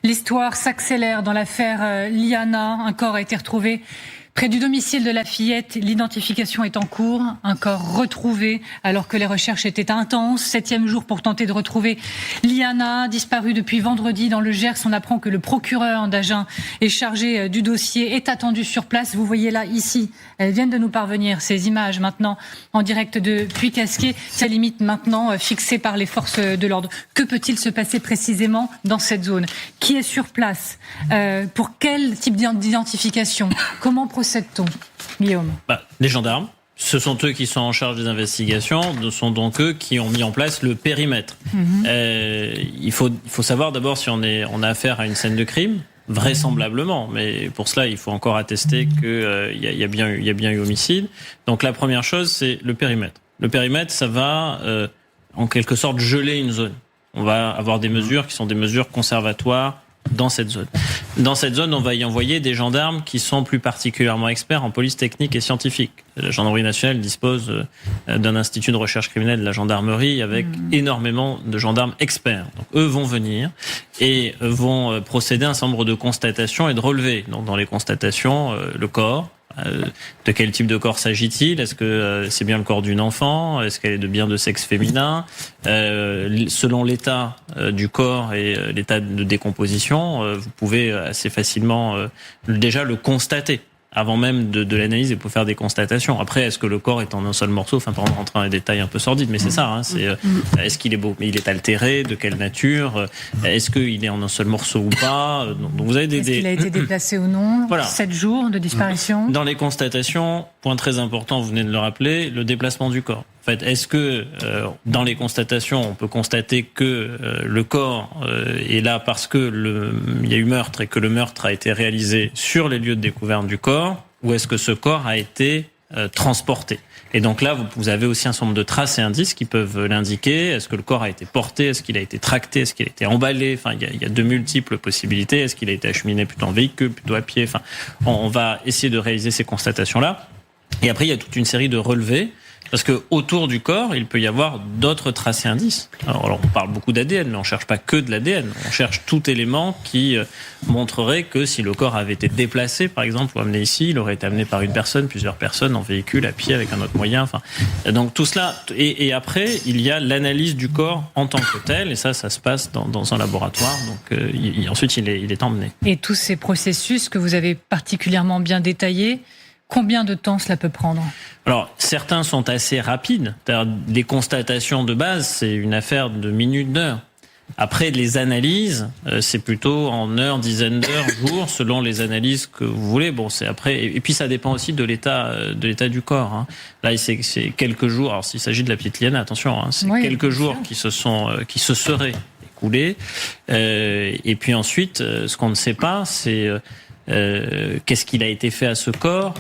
L'histoire s'accélère dans l'affaire Liana. Un corps a été retrouvé près du domicile de la fillette. L'identification est en cours. Un corps retrouvé alors que les recherches étaient intenses. 7e jour pour tenter de retrouver Liana, disparue depuis vendredi dans le Gers. On apprend que le procureur d'Agen est chargé du dossier, est attendu sur place. Vous voyez là, ici, elles viennent de nous parvenir, ces images maintenant en direct de Puy-Casquier. Ça limite maintenant fixée par les forces de l'ordre. Que peut-il se passer précisément dans cette zone? Qui est sur place? Pour quel type d'identification? Comment procède-t-on, Guillaume? Les gendarmes, ce sont eux qui sont en charge des investigations, ce sont donc eux qui ont mis en place le périmètre. Il faut savoir d'abord si on a affaire à une scène de crime, vraisemblablement, mais pour cela il faut encore attester qu'il y a bien eu homicide. Donc la première chose, c'est le périmètre. Le périmètre, ça va en quelque sorte geler une zone. On va avoir des mesures qui sont des mesures conservatoires dans cette zone. Dans cette zone, on va y envoyer des gendarmes qui sont plus particulièrement experts en police technique et scientifique. La gendarmerie nationale dispose d'un institut de recherche criminelle de la gendarmerie avec énormément de gendarmes experts. Donc, eux vont venir et vont procéder à un certain nombre de constatations et de relevés. Donc, dans les constatations, le corps. De quel type de corps s'agit-il? Est-ce que c'est bien le corps d'une enfant? Est-ce qu'elle est bien de sexe féminin? Selon l'état du corps et l'état de décomposition, vous pouvez assez facilement déjà le constater. Avant même de l'analyse, et pour faire des constatations. Après, est-ce que le corps est en un seul morceau? Enfin, par exemple, rentrer dans les détails un peu sordides, mais c'est ça. Hein, est-ce qu'il est beau? Il est altéré? De quelle nature? Est-ce qu'il est en un seul morceau ou pas? Donc vous avez est-ce qu'il a été déplacé ou non? Voilà. 7 jours de disparition. Dans les constatations, point très important, vous venez de le rappeler, le déplacement du corps. En fait, est-ce que dans les constatations, on peut constater que le corps est là parce que il y a eu meurtre et que le meurtre a été réalisé sur les lieux de découverte du corps, ou est-ce que ce corps a été transporté? Et donc là, vous avez aussi un certain nombre de traces et indices qui peuvent l'indiquer. Est-ce que le corps a été porté? Est-ce qu'il a été tracté? Est-ce qu'il a été emballé? Enfin, il y a de multiples possibilités. Est-ce qu'il a été acheminé plutôt en véhicule, plutôt à pied? Enfin, on va essayer de réaliser ces constatations-là. Et après, il y a toute une série de relevés. Parce que autour du corps, il peut y avoir d'autres traces et indices. Alors on parle beaucoup d'ADN, mais on cherche pas que de l'ADN. On cherche tout élément qui montrerait que si le corps avait été déplacé, par exemple, ou amené ici, il aurait été amené par une personne, plusieurs personnes, en véhicule, à pied, avec un autre moyen. Enfin, donc tout cela. Et après, il y a l'analyse du corps en tant que tel, et ça se passe dans un laboratoire. Donc ensuite, il est emmené. Et tous ces processus que vous avez particulièrement bien détaillés, combien de temps cela peut prendre? Alors, certains sont assez rapides. Les constatations de base, c'est une affaire de minutes, d'heures. Après, les analyses, c'est plutôt en heures, dizaines d'heures, jours, selon les analyses que vous voulez. Bon, c'est après. Et puis, ça dépend aussi de l'état du corps. Hein. Là, c'est quelques jours. Alors, s'il s'agit de la petite Liana, attention, hein, c'est quelques jours qui se seraient écoulés. Et puis ensuite, ce qu'on ne sait pas, c'est qu'est-ce qu'il a été fait à ce corps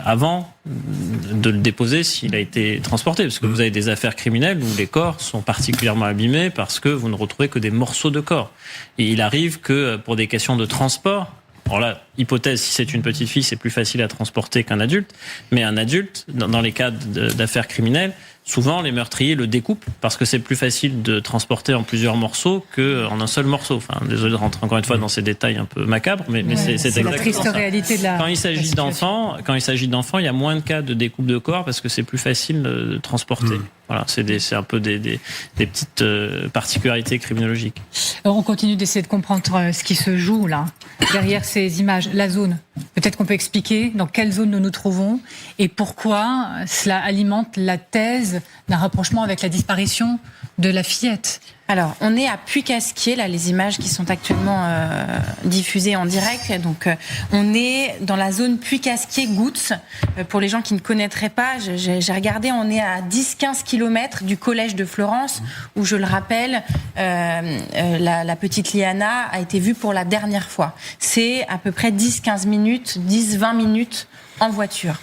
avant de le déposer, s'il a été transporté, parce que vous avez des affaires criminelles où les corps sont particulièrement abîmés parce que vous ne retrouvez que des morceaux de corps. Et il arrive que pour des questions de transport, alors là, hypothèse, si c'est une petite fille, c'est plus facile à transporter qu'un adulte, mais un adulte, dans les cas d'affaires criminelles, souvent les meurtriers le découpent parce que c'est plus facile de transporter en plusieurs morceaux qu'en un seul morceau. Enfin, désolé de rentrer encore une fois dans ces détails un peu macabres, mais c'est exactement la triste ça. réalité de la. Quand il s'agit d'enfants, il y a moins de cas de découpe de corps parce que c'est plus facile de transporter. Voilà, c'est un peu des petites particularités criminologiques. Alors on continue d'essayer de comprendre ce qui se joue là, derrière ces images. La zone, peut-être qu'on peut expliquer dans quelle zone nous nous trouvons et pourquoi cela alimente la thèse d'un rapprochement avec la disparition de la fillette. Alors, on est à Puy-Casquier, là, les images qui sont actuellement diffusées en direct. Donc, on est dans la zone Puy-Casquier-Gouttes. Pour les gens qui ne connaîtraient pas, j'ai regardé, on est à 10-15 km du collège de Florence, où, je le rappelle, la petite Liana a été vue pour la dernière fois. C'est à peu près 10-15 minutes, 10-20 minutes en voiture.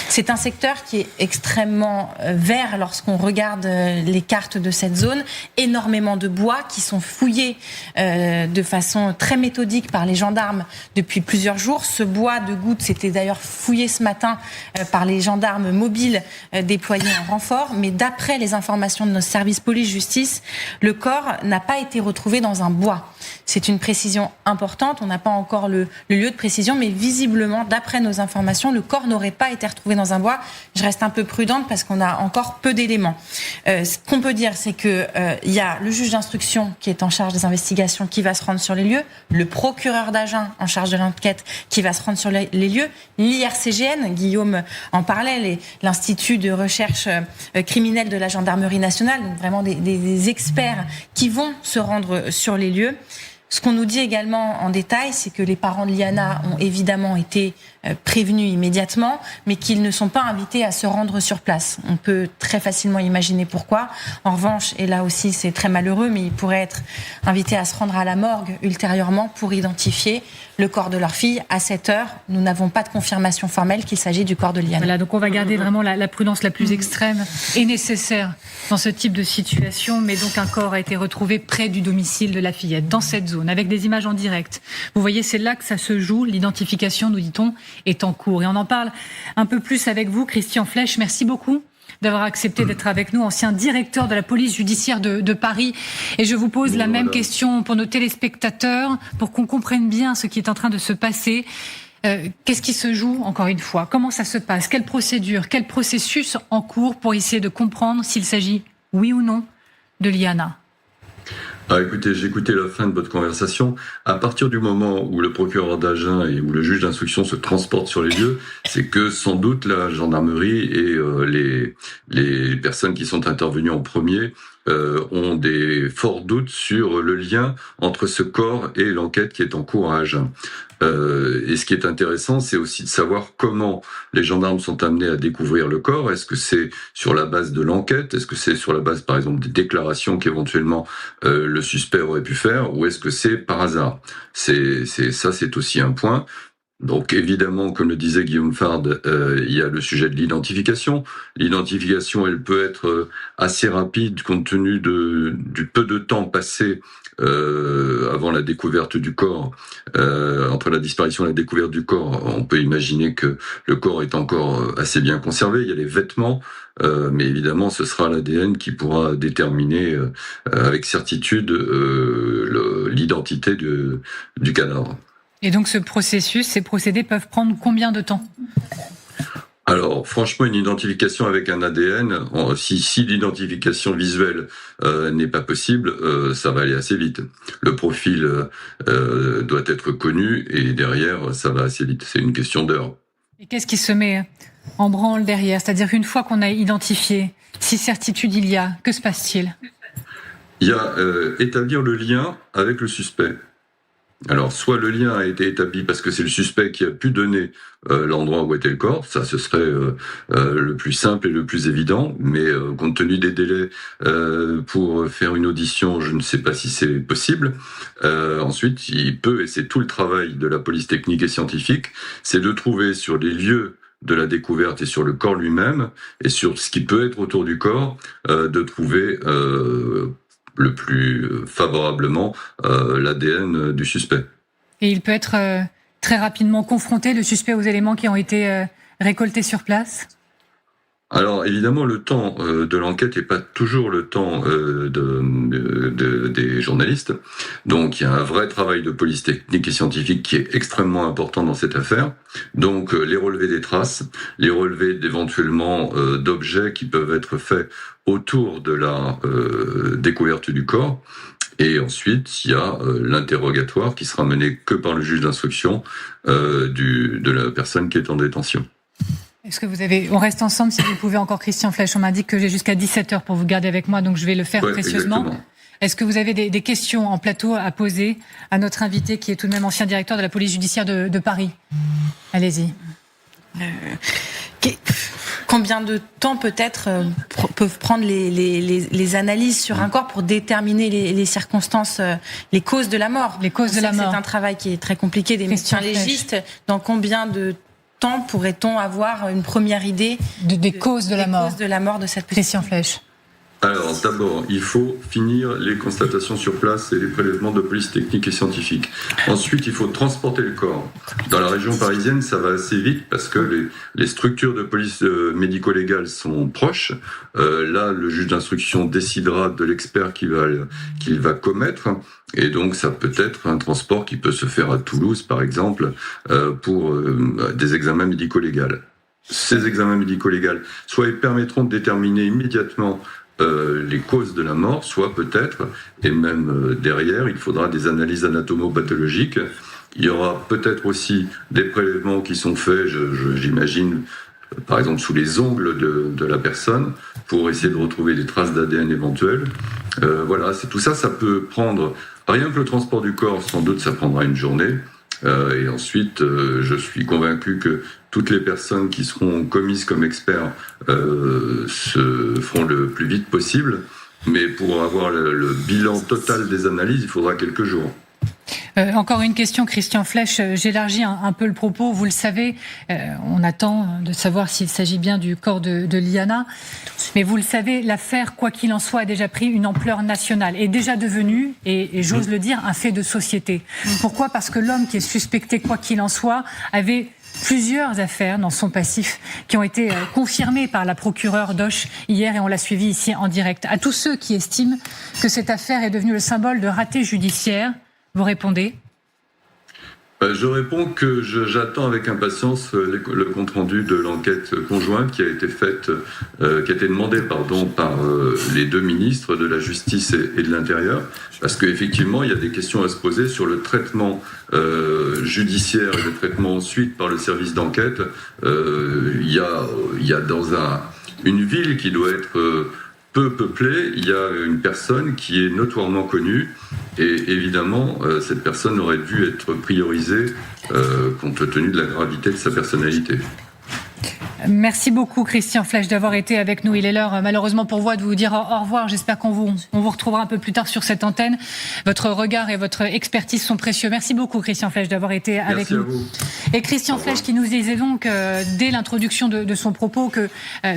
C'est un secteur qui est extrêmement vert lorsqu'on regarde les cartes de cette zone. Énormément de bois qui sont fouillés de façon très méthodique par les gendarmes depuis plusieurs jours. Ce bois de gouttes c'était d'ailleurs fouillé ce matin par les gendarmes mobiles déployés en renfort. Mais d'après les informations de nos services police-justice, le corps n'a pas été retrouvé dans un bois. C'est une précision importante. On n'a pas encore le lieu de précision, mais visiblement, d'après nos informations, le corps n'aurait pas été retrouvé dans un bois. Je reste un peu prudente parce qu'on a encore peu d'éléments. Ce qu'on peut dire, c'est que il y a le juge d'instruction qui est en charge des investigations qui va se rendre sur les lieux, le procureur d'Agen en charge de l'enquête qui va se rendre sur les lieux, l'IRCGN, Guillaume en parlait, l'Institut de recherche criminelle de la gendarmerie nationale, donc vraiment des experts qui vont se rendre sur les lieux. Ce qu'on nous dit également en détail, c'est que les parents de Liana ont évidemment été prévenus immédiatement, mais qu'ils ne sont pas invités à se rendre sur place. On peut très facilement imaginer pourquoi. En revanche, et là aussi c'est très malheureux, mais ils pourraient être invités à se rendre à la morgue ultérieurement pour identifier le corps de leur fille. À cette heure, nous n'avons pas de confirmation formelle qu'il s'agit du corps de Liana. Voilà, donc on va garder vraiment la prudence la plus extrême et nécessaire dans ce type de situation, mais donc un corps a été retrouvé près du domicile de la fillette, dans cette zone, avec des images en direct. Vous voyez, c'est là que ça se joue. L'identification, nous dit-on, est en cours. Et on en parle un peu plus avec vous, Christian Flech. Merci beaucoup d'avoir accepté d'être avec nous, ancien directeur de la police judiciaire de Paris. Et je vous pose la même question pour nos téléspectateurs, pour qu'on comprenne bien ce qui est en train de se passer. Qu'est-ce qui se joue, encore une fois? Comment ça se passe? Quelle procédure? Quel processus en cours pour essayer de comprendre s'il s'agit, oui ou non, de Liana? Écoutez, j'ai écouté la fin de votre conversation. À partir du moment où le procureur d'Agen et où le juge d'instruction se transportent sur les lieux, c'est que sans doute la gendarmerie et les personnes qui sont intervenues en premier ont des forts doutes sur le lien entre ce corps et l'enquête qui est en cours à Agen. Et ce qui est intéressant, c'est aussi de savoir comment les gendarmes sont amenés à découvrir le corps. Est-ce que c'est sur la base de l'enquête? Est-ce que c'est sur la base, par exemple, des déclarations qu'éventuellement le suspect aurait pu faire? Ou est-ce que c'est par hasard? C'est aussi un point. Donc évidemment, comme le disait Guillaume Fard, il y a le sujet de l'identification. L'identification, elle peut être assez rapide compte tenu du peu de temps passé avant la découverte du corps, entre la disparition et la découverte du corps. On peut imaginer que le corps est encore assez bien conservé. Il y a les vêtements, mais évidemment, ce sera l'ADN qui pourra déterminer avec certitude l'identité du cadavre. Et donc ce processus, ces procédés peuvent prendre combien de temps? Alors, franchement, une identification avec un ADN, si l'identification visuelle n'est pas possible, ça va aller assez vite. Le profil doit être connu et derrière, ça va assez vite. C'est une question d'heure. Et qu'est-ce qui se met en branle derrière? C'est-à-dire qu'une fois qu'on a identifié, si certitude il y a, que se passe-t-il? Il y a établir le lien avec le suspect. Alors, soit le lien a été établi parce que c'est le suspect qui a pu donner l'endroit où était le corps, ça ce serait le plus simple et le plus évident, mais compte tenu des délais pour faire une audition, je ne sais pas si c'est possible. Ensuite, il peut, et c'est tout le travail de la police technique et scientifique, c'est de trouver sur les lieux de la découverte et sur le corps lui-même, et sur ce qui peut être autour du corps, de trouver le plus favorablement l'ADN du suspect. Et il peut être très rapidement confronté, le suspect, aux éléments qui ont été récoltés sur place? Alors évidemment, le temps de l'enquête n'est pas toujours le temps des journalistes. Donc il y a un vrai travail de police technique et scientifique qui est extrêmement important dans cette affaire. Donc les relevés des traces, les relevés d'éventuellement d'objets qui peuvent être faits autour de la découverte du corps. Et ensuite, il y a l'interrogatoire qui sera mené que par le juge d'instruction de la personne qui est en détention. Est-ce que on reste ensemble si vous pouvez encore, Christian Flech. On m'a dit que j'ai jusqu'à 17h pour vous garder avec moi, donc je vais le faire précieusement. Exactement. Est-ce que vous avez des questions en plateau à poser à notre invité qui est tout de même ancien directeur de la police judiciaire de Paris? Allez-y. Combien de temps peut-être peuvent prendre les analyses sur un corps pour déterminer les circonstances, les causes de la mort? Les causes de la mort. C'est un travail qui est très compliqué des médecins légistes. Dans combien de temps pourrait-on avoir une première idée des causes de la mort. Causes de la mort de cette petite Christian Flech. Alors, d'abord, il faut finir les constatations sur place et les prélèvements de police technique et scientifique. Ensuite, il faut transporter le corps. Dans la région parisienne, ça va assez vite parce que les structures de police médico-légale sont proches. Là, le juge d'instruction décidera de l'expert qu'il va commettre. Et donc, ça peut être un transport qui peut se faire à Toulouse, par exemple, pour des examens médico-légaux. Ces examens médico-légaux, soit ils permettront de déterminer immédiatement les causes de la mort, soit peut-être, et même derrière, il faudra des analyses anatomo-pathologiques. Il y aura peut-être aussi des prélèvements qui sont faits, j'imagine, par exemple sous les ongles de la personne, pour essayer de retrouver des traces d'ADN éventuelles. Voilà, c'est tout ça, ça peut prendre, rien que le transport du corps, sans doute ça prendra une journée. Et ensuite, je suis convaincu que toutes les personnes qui seront commises comme experts se feront le plus vite possible. Mais pour avoir le bilan total des analyses, il faudra quelques jours. Encore une question, Christian Flech. J'élargis un peu le propos. Vous le savez, on attend de savoir s'il s'agit bien du corps de Liana. Mais vous le savez, l'affaire, quoi qu'il en soit, a déjà pris une ampleur nationale, est déjà devenue, et j'ose le dire, un fait de société. Pourquoi ? Parce que l'homme qui est suspecté, quoi qu'il en soit, avait plusieurs affaires dans son passif qui ont été confirmées par la procureure Doche hier, et on l'a suivi ici en direct. À tous ceux qui estiment que cette affaire est devenue le symbole de raté judiciaire, vous répondez ? Je réponds que j'attends avec impatience le compte-rendu de l'enquête conjointe qui a été faite, qui a été demandée par les deux ministres de la Justice et de l'Intérieur, parce qu'effectivement, il y a des questions à se poser sur le traitement judiciaire et le traitement ensuite par le service d'enquête. Il y a dans une ville qui doit être peu peuplée, il y a une personne qui est notoirement connue, et évidemment, cette personne aurait dû être priorisée compte tenu de la gravité de sa personnalité. Merci beaucoup, Christian Flech, d'avoir été avec nous. Il est l'heure, malheureusement pour vous, de vous dire au revoir. J'espère qu'on vous retrouvera un peu plus tard sur cette antenne. Votre regard et votre expertise sont précieux. Merci beaucoup, Christian Flech, d'avoir été avec nous. Merci à vous. Et Christian Flech qui nous disait donc, dès l'introduction de son propos, que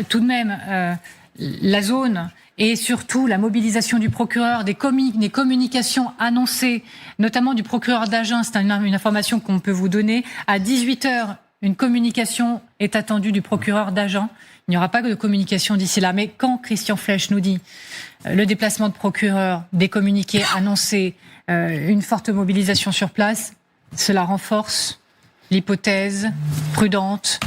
tout de même, la zone et surtout la mobilisation du procureur, des communications annoncées, notamment du procureur d'Agen, c'est une information qu'on peut vous donner, à 18h, une communication est attendue du procureur d'Agen. Il n'y aura pas de communication d'ici là. Mais quand Christian Flech nous dit le déplacement de procureur, des communiqués annoncés, une forte mobilisation sur place, cela renforce l'hypothèse prudente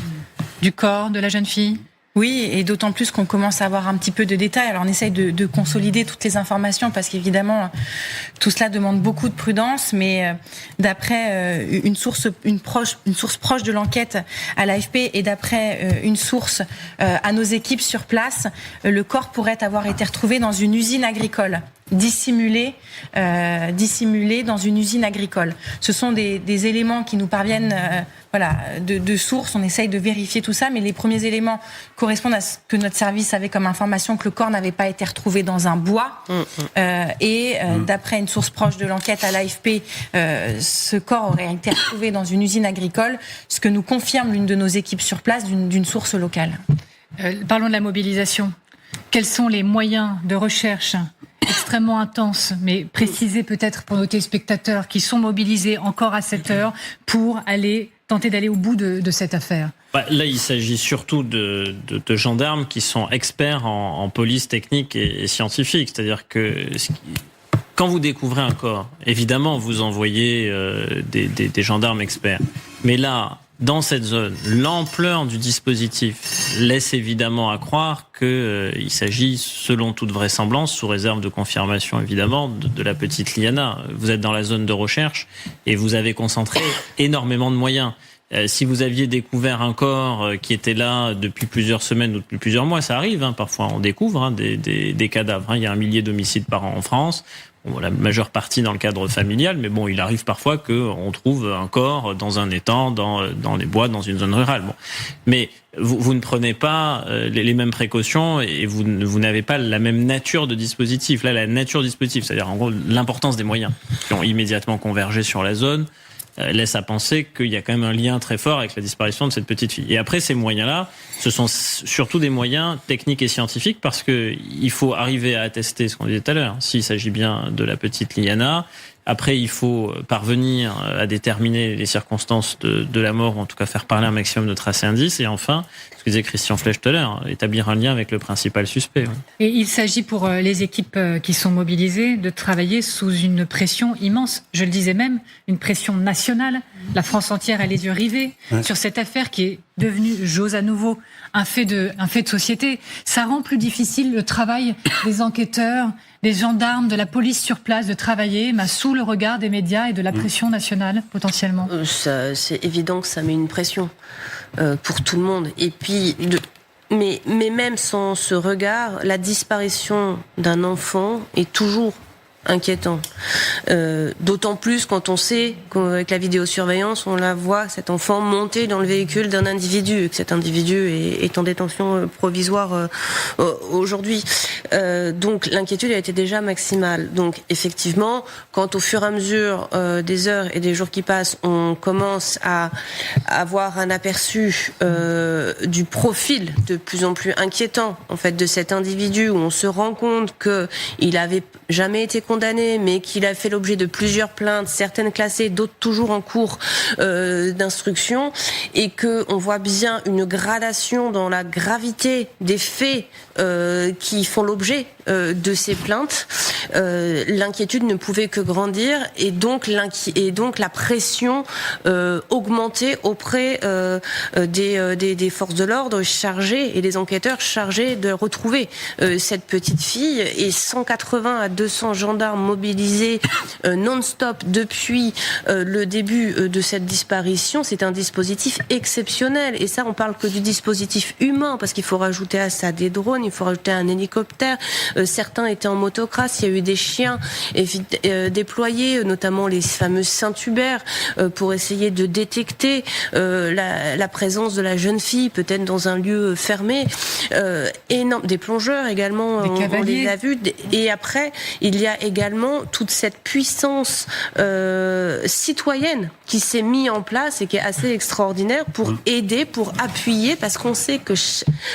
du corps de la jeune fille ? Oui, et d'autant plus qu'on commence à avoir un petit peu de détails. Alors on essaye de consolider toutes les informations parce qu'évidemment tout cela demande beaucoup de prudence. Mais d'après une source proche de l'enquête à l'AFP et d'après une source à nos équipes sur place, le corps pourrait avoir été retrouvé dans une usine agricole. Dissimulé dans une usine agricole. Ce sont des éléments qui nous parviennent de sources. On essaye de vérifier tout ça, mais les premiers éléments correspondent à ce que notre service avait comme information, que le corps n'avait pas été retrouvé dans un bois. D'après une source proche de l'enquête à l'AFP, ce corps aurait été retrouvé dans une usine agricole, ce que nous confirme l'une de nos équipes sur place d'une source locale. Parlons de la mobilisation. Quels sont les moyens de recherche extrêmement intenses, mais précisés peut-être pour nos téléspectateurs qui sont mobilisés encore à cette heure pour tenter d'aller au bout de cette affaire? Là, il s'agit surtout de gendarmes qui sont experts en police technique et scientifique. C'est-à-dire que quand vous découvrez un corps, évidemment, vous envoyez des gendarmes experts. Mais là, dans cette zone, l'ampleur du dispositif laisse évidemment à croire qu'il s'agit, selon toute vraisemblance, sous réserve de confirmation évidemment, de la petite Liana. Vous êtes dans la zone de recherche et vous avez concentré énormément de moyens. Si vous aviez découvert un corps qui était là depuis plusieurs semaines ou depuis plusieurs mois, ça arrive, parfois on découvre des cadavres. Il y a 1 millier d'homicides par an en France. Bon, la majeure partie dans le cadre familial, mais bon, il arrive parfois qu'on trouve un corps dans un étang, dans les bois, dans une zone rurale. Bon. Mais vous ne prenez pas les mêmes précautions et vous n'avez pas la même nature de dispositif. Là, la nature du dispositif, c'est-à-dire en gros l'importance des moyens qui ont immédiatement convergé sur la zone, laisse à penser qu'il y a quand même un lien très fort avec la disparition de cette petite fille. Et après, ces moyens-là, ce sont surtout des moyens techniques et scientifiques parce que il faut arriver à attester ce qu'on disait tout à l'heure. S'il s'agit bien de la petite Liana, après, il faut parvenir à déterminer les circonstances de la mort, ou en tout cas faire parler un maximum de traces et indices. Et enfin, ce que disait Christian Flech tout à l'heure, établir un lien avec le principal suspect. Oui. Et il s'agit pour les équipes qui sont mobilisées de travailler sous une pression immense. Je le disais même, une pression nationale. La France entière a les yeux rivés sur cette affaire qui est devenue, j'ose à nouveau, un fait de société. Ça rend plus difficile le travail des enquêteurs, des gendarmes, de la police sur place, de travailler sous le regard des médias et de la pression nationale, potentiellement. C'est évident que ça met une pression pour tout le monde. Et puis, mais même sans ce regard, la disparition d'un enfant est toujours inquiétant. D'autant plus quand on sait qu'avec la vidéosurveillance, on la voit, cet enfant, monter dans le véhicule d'un individu, et que cet individu est en détention provisoire aujourd'hui. Donc l'inquiétude a été déjà maximale. Donc effectivement, quand au fur et à mesure des heures et des jours qui passent, on commence à avoir un aperçu du profil de plus en plus inquiétant en fait de cet individu, où on se rend compte qu'il avait jamais été condamné, mais qu'il a fait l'objet de plusieurs plaintes, certaines classées, d'autres toujours en cours d'instruction, et que on voit bien une gradation dans la gravité des faits qui font l'objet de ces plaintes. L'inquiétude ne pouvait que grandir, et donc la pression augmentait auprès des forces de l'ordre chargées et des enquêteurs chargés de retrouver cette petite fille, et 180 à 200 gendarmes mobilisés non-stop depuis le début de cette disparition. C'est un dispositif exceptionnel, et ça on parle que du dispositif humain, parce qu'il faut rajouter à ça des drones, il faut rajouter un hélicoptère, certains étaient en motocross, il y a eu des chiens déployés, notamment les fameux Saint-Hubert, pour essayer de détecter la présence de la jeune fille, peut-être dans un lieu fermé, des plongeurs également, on les a vus, et après il y a également toute cette puissance citoyenne qui s'est mise en place et qui est assez extraordinaire pour aider, pour appuyer, parce qu'on sait que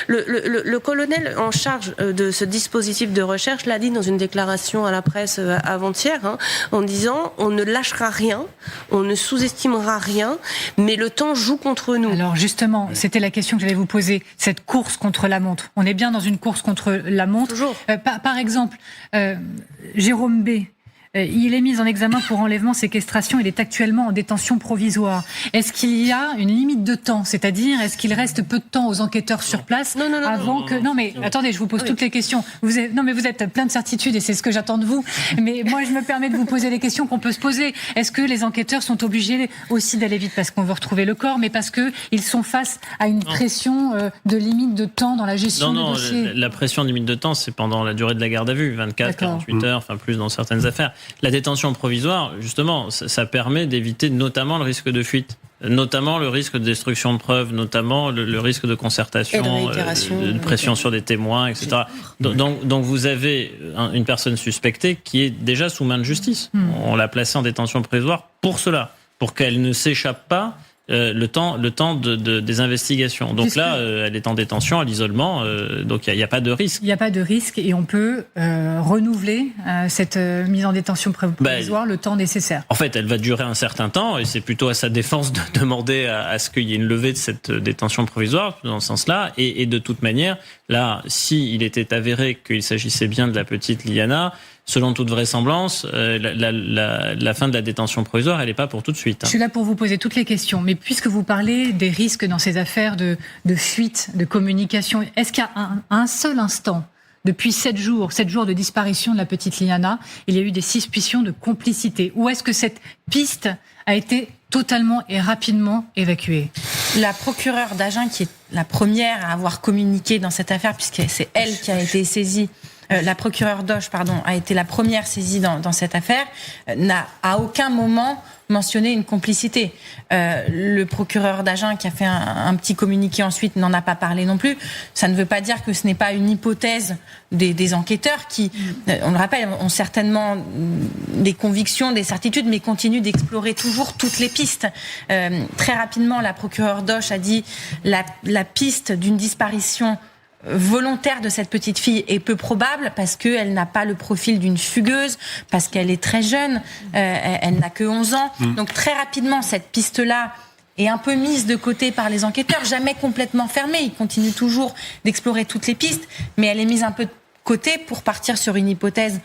le colonel en charge de ce dispositif de recherche l'a dit dans une déclaration à la presse avant-hier, en disant on ne lâchera rien, on ne sous-estimera rien, mais le temps joue contre nous. Alors justement, c'était la question que j'allais vous poser, cette course contre la montre. On est bien dans une course contre la montre. Toujours. Par exemple, Jérôme B., il est mis en examen pour enlèvement, séquestration. Il est actuellement en détention provisoire. Est-ce qu'il y a une limite de temps ? C'est-à-dire, est-ce qu'il reste peu de temps aux enquêteurs sur place avant que... Non, mais attendez, je vous pose toutes les questions. Vous êtes plein de certitudes et c'est ce que j'attends de vous. Mais moi, je me permets de vous poser les questions qu'on peut se poser. Est-ce que les enquêteurs sont obligés aussi d'aller vite parce qu'on veut retrouver le corps, mais parce qu'ils sont face à une pression de limite de temps dans la gestion du dossier ? La pression de limite de temps, c'est pendant la durée de la garde à vue, 24, 48 heures, enfin plus dans certaines affaires. La détention provisoire, justement, ça permet d'éviter notamment le risque de fuite, notamment le risque de destruction de preuves, notamment le risque de concertation, de pression sur des témoins, etc. Donc vous avez une personne suspectée qui est déjà sous main de justice. On l'a placée en détention provisoire pour cela, pour qu'elle ne s'échappe pas le temps des investigations. Donc là, elle est en détention, à l'isolement, donc il n'y a pas de risque. Il n'y a pas de risque et on peut renouveler cette mise en détention provisoire le temps nécessaire. En fait, elle va durer un certain temps et c'est plutôt à sa défense de demander à ce qu'il y ait une levée de cette détention provisoire, dans ce sens-là. Et de toute manière, là, s'il était avéré qu'il s'agissait bien de la petite Liana, selon toute vraisemblance, la fin de la détention provisoire, elle n'est pas pour tout de suite. Je suis là pour vous poser toutes les questions, mais puisque vous parlez des risques dans ces affaires de fuite, de communication, est-ce qu'à un seul instant, depuis 7 jours de disparition de la petite Liana, il y a eu des suspicions de complicité? Ou est-ce que cette piste a été totalement et rapidement évacuée? La procureure d'Agen, qui est la première à avoir communiqué dans cette affaire, puisque c'est elle qui a été saisie la procureure Doche, a été la première saisie dans cette affaire, n'a à aucun moment mentionné une complicité. Le procureur d'Agen, qui a fait un petit communiqué ensuite, n'en a pas parlé non plus. Ça ne veut pas dire que ce n'est pas une hypothèse des enquêteurs qui, on le rappelle, ont certainement des convictions, des certitudes, mais continuent d'explorer toujours toutes les pistes. Très rapidement, la procureure Doche a dit la piste d'une disparition volontaire de cette petite fille est peu probable parce qu'elle n'a pas le profil d'une fugueuse, parce qu'elle est très jeune, elle n'a que 11 ans. Donc très rapidement, cette piste-là est un peu mise de côté par les enquêteurs, jamais complètement fermée. Ils continuent toujours d'explorer toutes les pistes, mais elle est mise un peu de côté pour partir sur une hypothèse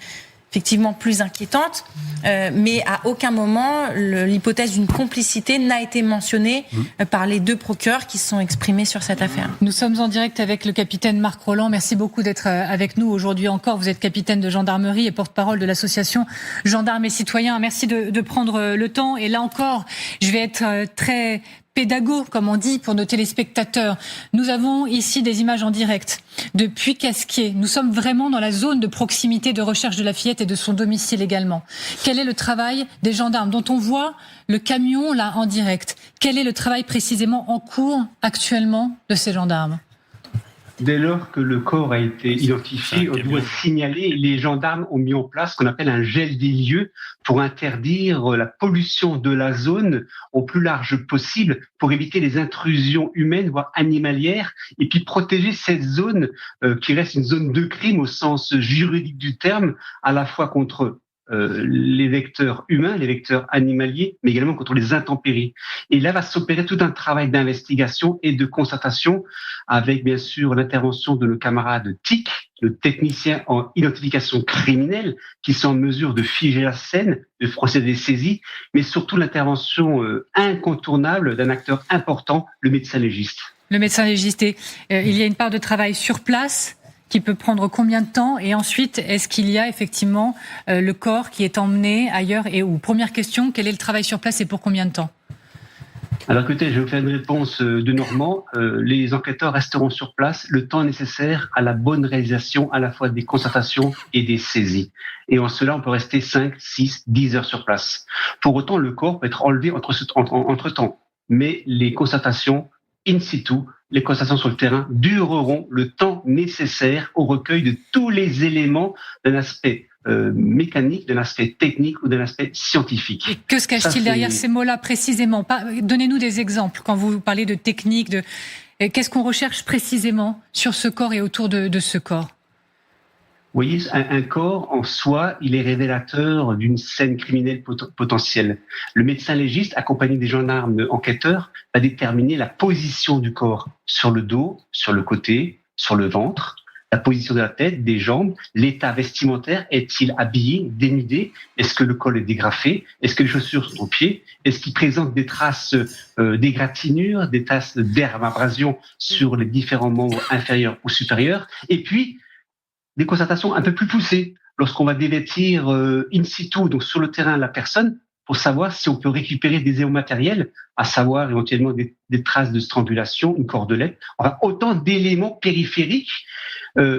effectivement plus inquiétante, mais à aucun moment l'hypothèse d'une complicité n'a été mentionnée par les deux procureurs qui se sont exprimés sur cette affaire. Nous sommes en direct avec le capitaine Marc Rolland. Merci beaucoup d'être avec nous aujourd'hui encore. Vous êtes capitaine de gendarmerie et porte-parole de l'association Gendarmes et Citoyens. Merci de prendre le temps. Et là encore, je vais être très pédago, comme on dit, pour nos téléspectateurs. Nous avons ici des images en direct de Puy-Casquier. Nous sommes vraiment dans la zone de proximité de recherche de la fillette et de son domicile également. Quel est le travail des gendarmes dont on voit le camion là en direct? Quel est le travail précisément en cours actuellement de ces gendarmes? Dès lors que le corps a été identifié, on doit signaler, les gendarmes ont mis en place ce qu'on appelle un gel des lieux pour interdire la pollution de la zone au plus large possible pour éviter les intrusions humaines, voire animalières, et puis protéger cette zone qui reste une zone de crime au sens juridique du terme, à la fois contre les vecteurs humains, les vecteurs animaliers, mais également contre les intempéries. Et là va s'opérer tout un travail d'investigation et de constatation avec bien sûr l'intervention de nos camarades TIC, le technicien en identification criminelle, qui sont en mesure de figer la scène, de procéder à des saisies, mais surtout l'intervention incontournable d'un acteur important, le médecin légiste. Le médecin légiste, il y a une part de travail sur place qui peut prendre combien de temps? Et ensuite, est-ce qu'il y a effectivement le corps qui est emmené ailleurs et où? Première question, quel est le travail sur place et pour combien de temps? Alors écoutez, je vais vous faire une réponse de Normand. Les enquêteurs resteront sur place le temps nécessaire à la bonne réalisation à la fois des constatations et des saisies. Et en cela, on peut rester 5, 6, 10 heures sur place. Pour autant, le corps peut être enlevé entre-temps. Mais les constatations in situ, les constatations sur le terrain dureront le temps nécessaire au recueil de tous les éléments d'un aspect mécanique, d'un aspect technique ou d'un aspect scientifique. Et que se cache-t-il derrière ces mots-là précisément? Donnez-nous des exemples quand vous parlez de technique. Qu'est-ce qu'on recherche précisément sur ce corps et autour de ce corps? Vous voyez, un corps en soi, il est révélateur d'une scène criminelle potentielle. Le médecin légiste, accompagné des gendarmes enquêteurs, va déterminer la position du corps sur le dos, sur le côté, sur le ventre, la position de la tête, des jambes, l'état vestimentaire, est-il habillé, dénudé, est-ce que le col est dégrafé, est-ce que les chaussures sont aux pieds, est-ce qu'il présente des traces d'égratignures, des traces d'herbe, abrasion sur les différents membres inférieurs ou supérieurs, et puis des constatations un peu plus poussées lorsqu'on va dévêtir in situ, donc sur le terrain, la personne, pour savoir si on peut récupérer des éléments matériels, à savoir éventuellement des traces de strangulation, une cordelette, enfin autant d'éléments périphériques,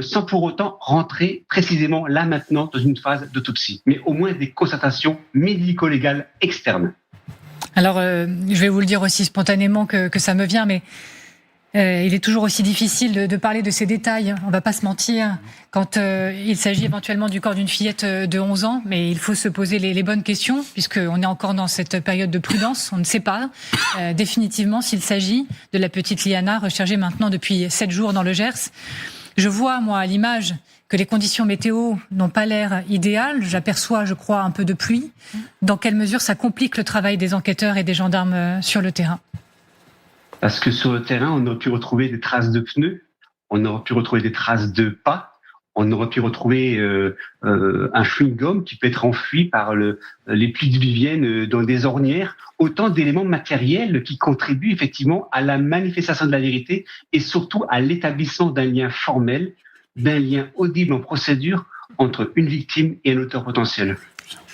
sans pour autant rentrer précisément là maintenant dans une phase d'autopsie, mais au moins des constatations médico-légales externes. Alors, je vais vous le dire aussi spontanément que ça me vient, mais il est toujours aussi difficile de parler de ces détails, on va pas se mentir, quand il s'agit éventuellement du corps d'une fillette de 11 ans, mais il faut se poser les bonnes questions, puisqu'on est encore dans cette période de prudence, on ne sait pas définitivement s'il s'agit de la petite Liana, recherchée maintenant depuis 7 jours dans le Gers. Je vois, moi, à l'image, que les conditions météo n'ont pas l'air idéales, j'aperçois, je crois, un peu de pluie. Dans quelle mesure ça complique le travail des enquêteurs et des gendarmes sur le terrain? Parce que sur le terrain, on aurait pu retrouver des traces de pneus, on aurait pu retrouver des traces de pas, on aurait pu retrouver un chewing-gum qui peut être enfui par les pluies diluviennes dans des ornières. Autant d'éléments matériels qui contribuent effectivement à la manifestation de la vérité et surtout à l'établissement d'un lien formel, d'un lien audible en procédure entre une victime et un auteur potentiel.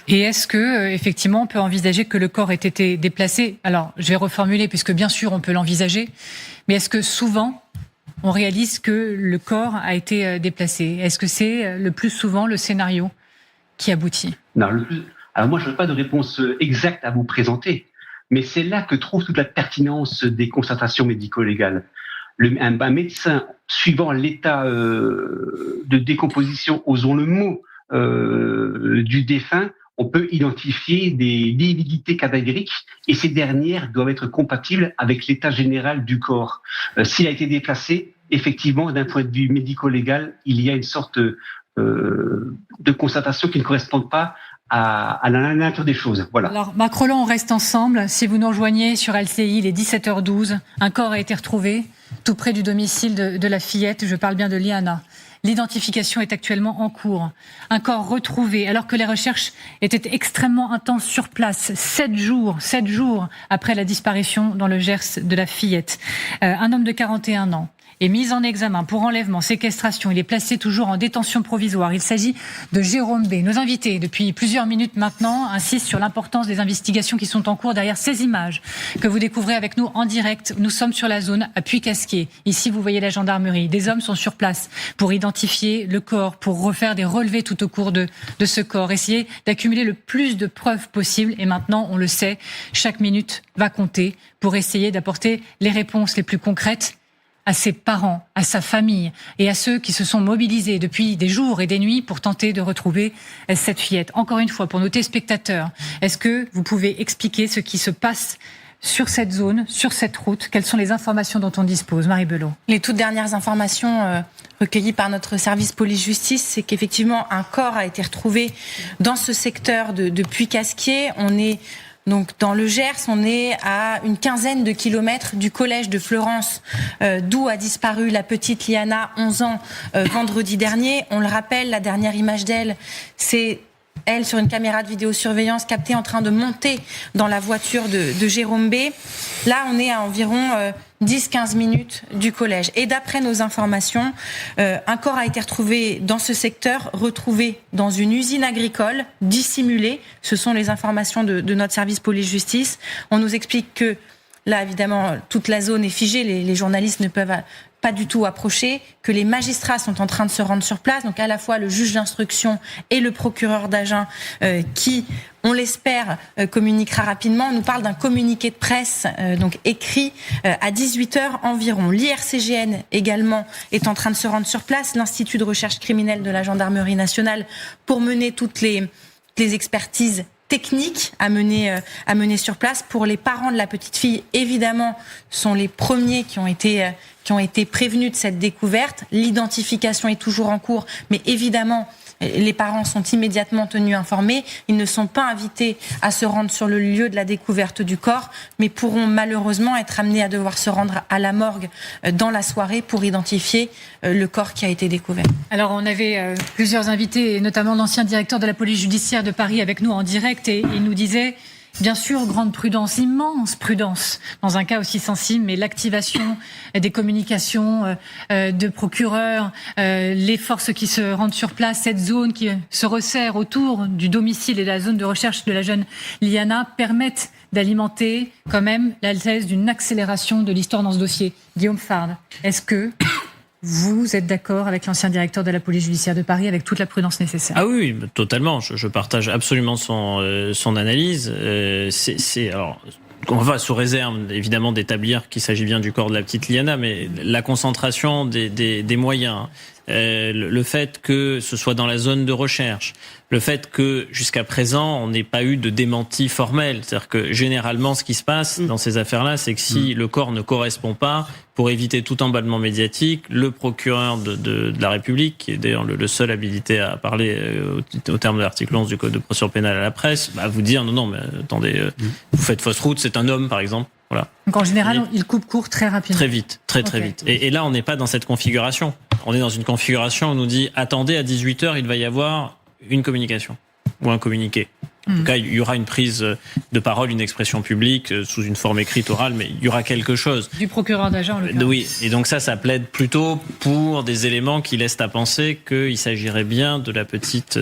Et est-ce que, effectivement, on peut envisager que le corps ait été déplacé? Alors, je vais reformuler, puisque bien sûr, on peut l'envisager, mais est-ce que souvent, on réalise que le corps a été déplacé. Est-ce que c'est le plus souvent le scénario qui aboutit? Non, alors moi, je n'ai pas de réponse exacte à vous présenter, mais c'est là que trouve toute la pertinence des constatations médico-légales. Un médecin, suivant l'état de décomposition, osons le mot, du défunt, on peut identifier des débilités cadavériques et ces dernières doivent être compatibles avec l'état général du corps. S'il a été déplacé, effectivement, d'un point de vue médico-légal, il y a une sorte de constatation qui ne correspond pas à la nature des choses. Voilà. Alors, Marc Rolland, on reste ensemble. Si vous nous rejoignez sur LCI, il est 17h12. Un corps a été retrouvé tout près du domicile de la fillette. Je parle bien de Liana. L'identification est actuellement en cours. Un corps retrouvé alors que les recherches étaient extrêmement intenses sur place. 7 jours après la disparition dans le Gers de la fillette. Un homme de 41 ans est mis en examen pour enlèvement, séquestration. Il est placé toujours en détention provisoire. Il s'agit de Jérôme B. Nos invités, depuis plusieurs minutes maintenant, insistent sur l'importance des investigations qui sont en cours derrière ces images que vous découvrez avec nous en direct. Nous sommes sur la zone à Puy-Casquier. Ici, vous voyez la gendarmerie. Des hommes sont sur place pour identifier le corps, pour refaire des relevés tout au cours de ce corps, essayer d'accumuler le plus de preuves possible. Et maintenant, on le sait, chaque minute va compter pour essayer d'apporter les réponses les plus concrètes à ses parents, à sa famille et à ceux qui se sont mobilisés depuis des jours et des nuits pour tenter de retrouver cette fillette. Encore une fois, pour nos téléspectateurs, est-ce que vous pouvez expliquer ce qui se passe sur cette zone, sur cette route? Quelles sont les informations dont on dispose? Marie Belot. Les toutes dernières informations recueillies par notre service police-justice, c'est qu'effectivement un corps a été retrouvé dans ce secteur de Puy-Casquier. On est donc dans le Gers, on est à une quinzaine de kilomètres du collège de Fleurance, d'où a disparu la petite Liana, 11 ans, vendredi dernier. On le rappelle, la dernière image d'elle, c'est elle sur une caméra de vidéosurveillance captée en train de monter dans la voiture de Jérôme B. Là, on est à environ 10-15 minutes du collège. Et d'après nos informations, un corps a été retrouvé dans ce secteur, retrouvé dans une usine agricole, dissimulé. Ce sont les informations de notre service police-justice. On nous explique que là, évidemment, toute la zone est figée. Les journalistes ne peuvent pas du tout approcher, que les magistrats sont en train de se rendre sur place, donc à la fois le juge d'instruction et le procureur d'Agen qui, on l'espère, communiquera rapidement. On nous parle d'un communiqué de presse donc écrit à 18h environ. L'IRCGN également est en train de se rendre sur place, l'Institut de recherche criminelle de la Gendarmerie nationale, pour mener toutes les expertises techniques à mener sur place. Pour les parents de la petite fille, évidemment, sont les premiers qui ont été prévenus de cette découverte. L'identification est toujours en cours, mais évidemment, les parents sont immédiatement tenus informés. Ils ne sont pas invités à se rendre sur le lieu de la découverte du corps, mais pourront malheureusement être amenés à devoir se rendre à la morgue dans la soirée pour identifier le corps qui a été découvert. Alors, on avait plusieurs invités, et notamment l'ancien directeur de la police judiciaire de Paris avec nous en direct, et il nous disait... Bien sûr, grande prudence, immense prudence dans un cas aussi sensible, mais l'activation des communications de procureurs, les forces qui se rendent sur place, cette zone qui se resserre autour du domicile et de la zone de recherche de la jeune Liana permettent d'alimenter quand même la thèse d'une accélération de l'histoire dans ce dossier. Guillaume Fard, est-ce que vous êtes d'accord avec l'ancien directeur de la police judiciaire de Paris avec toute la prudence nécessaire? Ah oui, totalement. Je partage absolument son analyse. Alors, on va sous réserve évidemment d'établir qu'il s'agit bien du corps de la petite Liana, mais la concentration des moyens, le fait que ce soit dans la zone de recherche, le fait que jusqu'à présent on n'ait pas eu de démenti formel, c'est-à-dire que généralement ce qui se passe dans ces affaires-là, c'est que si le corps ne correspond pas, pour éviter tout emballement médiatique, le procureur de la République, qui est d'ailleurs le seul habilité à parler au terme de l'article 11 du Code de procédure pénale à la presse, va vous dire non mais attendez, vous faites fausse route, c'est un homme par exemple. Voilà. Donc en général, il coupe court très rapidement. Très vite, très vite. Et là, on n'est pas dans cette configuration. On est dans une configuration où on nous dit attendez, à 18h, il va y avoir une communication ou un communiqué. En tout cas, il y aura une prise de parole, une expression publique sous une forme écrite, orale, mais il y aura quelque chose. Du procureur d'Agen, en l'occurrence. Oui, et donc ça plaide plutôt pour des éléments qui laissent à penser qu'il s'agirait bien de la petite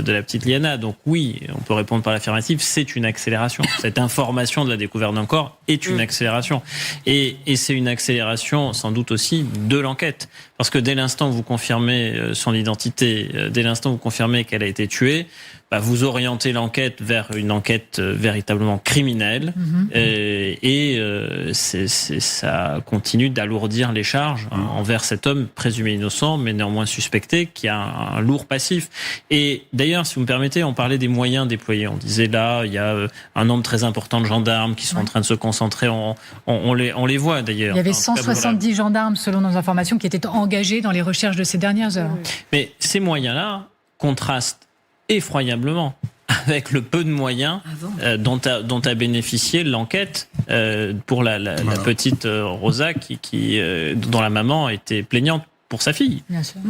Liana. Donc oui, on peut répondre par l'affirmative, c'est une accélération. Cette information de la découverte d'un corps est une accélération. Et c'est une accélération sans doute aussi de l'enquête. Parce que dès l'instant où vous confirmez son identité, dès l'instant où vous confirmez qu'elle a été tuée, vous orientez l'enquête vers une enquête véritablement criminelle ça continue d'alourdir les charges envers cet homme présumé innocent mais néanmoins suspecté qui a un lourd passif. Et d'ailleurs, si vous me permettez, on parlait des moyens déployés. On disait là, il y a un nombre très important de gendarmes qui sont en train de se concentrer. On les voit d'ailleurs. Il y avait 170 gendarmes selon nos informations qui étaient engagés dans les recherches de ces dernières heures. Mais ces moyens-là contrastent effroyablement avec le peu de moyens dont a bénéficié l'enquête pour la petite Rosa dont la maman était plaignante pour sa fille. Bien sûr.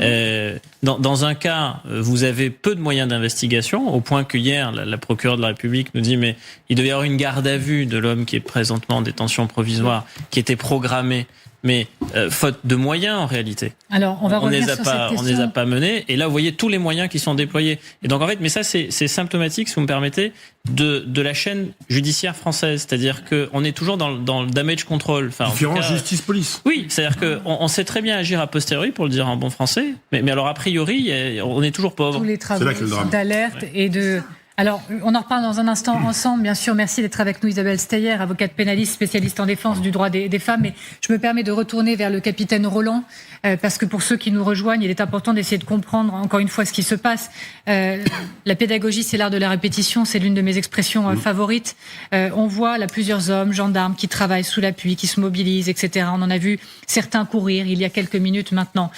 Dans un cas, vous avez peu de moyens d'investigation, au point que hier, la procureure de la République nous dit mais il devait y avoir une garde à vue de l'homme qui est présentement en détention provisoire, qui était programmée. Mais faute de moyens en réalité. Alors, on va revenir sur cette question. On ne les a pas menés. Et là, vous voyez tous les moyens qui sont déployés. Et donc, en fait, mais ça, c'est symptomatique, si vous me permettez, de la chaîne judiciaire française. C'est-à-dire qu'on est toujours dans le damage control. Enfin, différence justice-police. Oui, c'est-à-dire qu'on sait très bien agir a posteriori, pour le dire en bon français. Mais alors, a priori, on est toujours pauvre. Tous les travaux d'alerte et de... Alors, on en reparle dans un instant ensemble, bien sûr. Merci d'être avec nous, Isabelle Steyer, avocate pénaliste, spécialiste en défense du droit des femmes. Mais je me permets de retourner vers le capitaine Roland, parce que pour ceux qui nous rejoignent, il est important d'essayer de comprendre, encore une fois, ce qui se passe. La pédagogie, c'est l'art de la répétition, c'est l'une de mes expressions favorites. On voit là plusieurs hommes, gendarmes, qui travaillent sous la pluie, qui se mobilisent, etc. On en a vu certains courir il y a quelques minutes maintenant.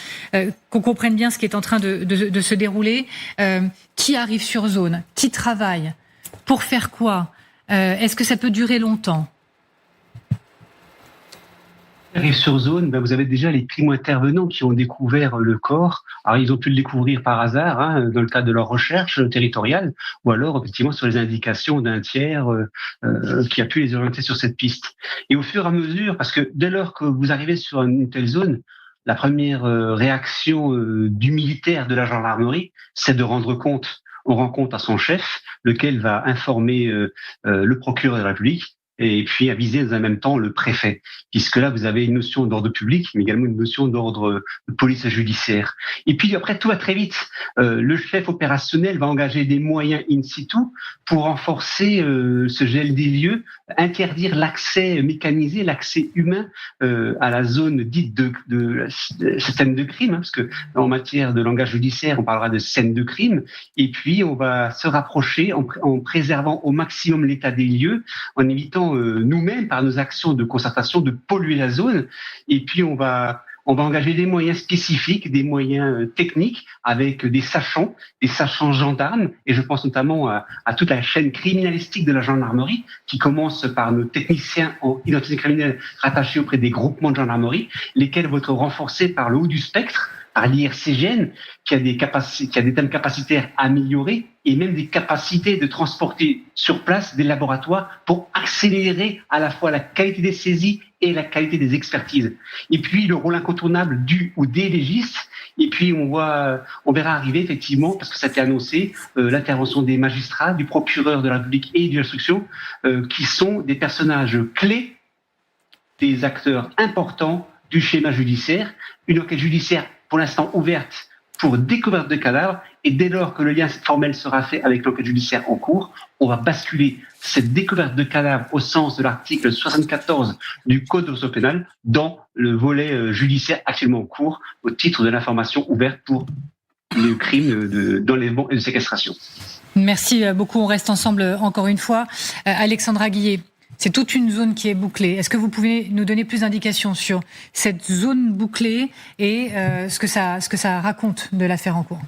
Qu'on comprenne bien ce qui est en train de se dérouler. Qui arrive sur zone? Qui travaille? Pour faire quoi? Est-ce que ça peut durer longtemps? Arrive sur zone, vous avez déjà les primo-intervenants qui ont découvert le corps. Alors, ils ont pu le découvrir par hasard, dans le cadre de leur recherche territoriale, ou alors, effectivement, sur les indications d'un tiers qui a pu les orienter sur cette piste. Et au fur et à mesure, parce que dès lors que vous arrivez sur une telle zone, la première réaction du militaire de la gendarmerie, c'est de rendre compte. On rend compte à son chef, lequel va informer le procureur de la République et puis aviser dans un même temps le préfet, puisque là vous avez une notion d'ordre public, mais également une notion d'ordre de police judiciaire. Et puis après tout va très vite. Le chef opérationnel va engager des moyens in situ pour renforcer ce gel des lieux, interdire l'accès mécanisé, l'accès humain à la zone dite de scène de crime, parce que en matière de langage judiciaire on parlera de scène de crime. Et puis on va se rapprocher en préservant au maximum l'état des lieux, en évitant nous-mêmes, par nos actions de concertation, de polluer la zone. Et puis on va engager des moyens spécifiques, des moyens techniques, avec des sachants gendarmes, et je pense notamment à toute la chaîne criminalistique de la gendarmerie, qui commence par nos techniciens en identité criminelle rattachés auprès des groupements de gendarmerie, lesquels vont être renforcés par le haut du spectre, par l'IRCGN, qui a des thèmes capacitaires améliorés et même des capacités de transporter sur place des laboratoires pour accélérer à la fois la qualité des saisies et la qualité des expertises. Et puis le rôle incontournable du ou des légistes. Et puis on verra arriver effectivement, parce que ça a été annoncé, l'intervention des magistrats, du procureur de la République et de l'instruction, qui sont des personnages clés, des acteurs importants du schéma judiciaire. Une enquête judiciaire pour l'instant ouverte pour découverte de cadavres, et dès lors que le lien formel sera fait avec l'enquête judiciaire en cours, on va basculer cette découverte de cadavres au sens de l'article 74 du Code de procédure pénale dans le volet judiciaire actuellement en cours au titre de l'information ouverte pour le crime d'enlèvement et de séquestration. Merci beaucoup, on reste ensemble encore une fois. Alexandra Guillet, c'est toute une zone qui est bouclée. Est-ce que vous pouvez nous donner plus d'indications sur cette zone bouclée et ce que ça raconte de l'affaire en cours?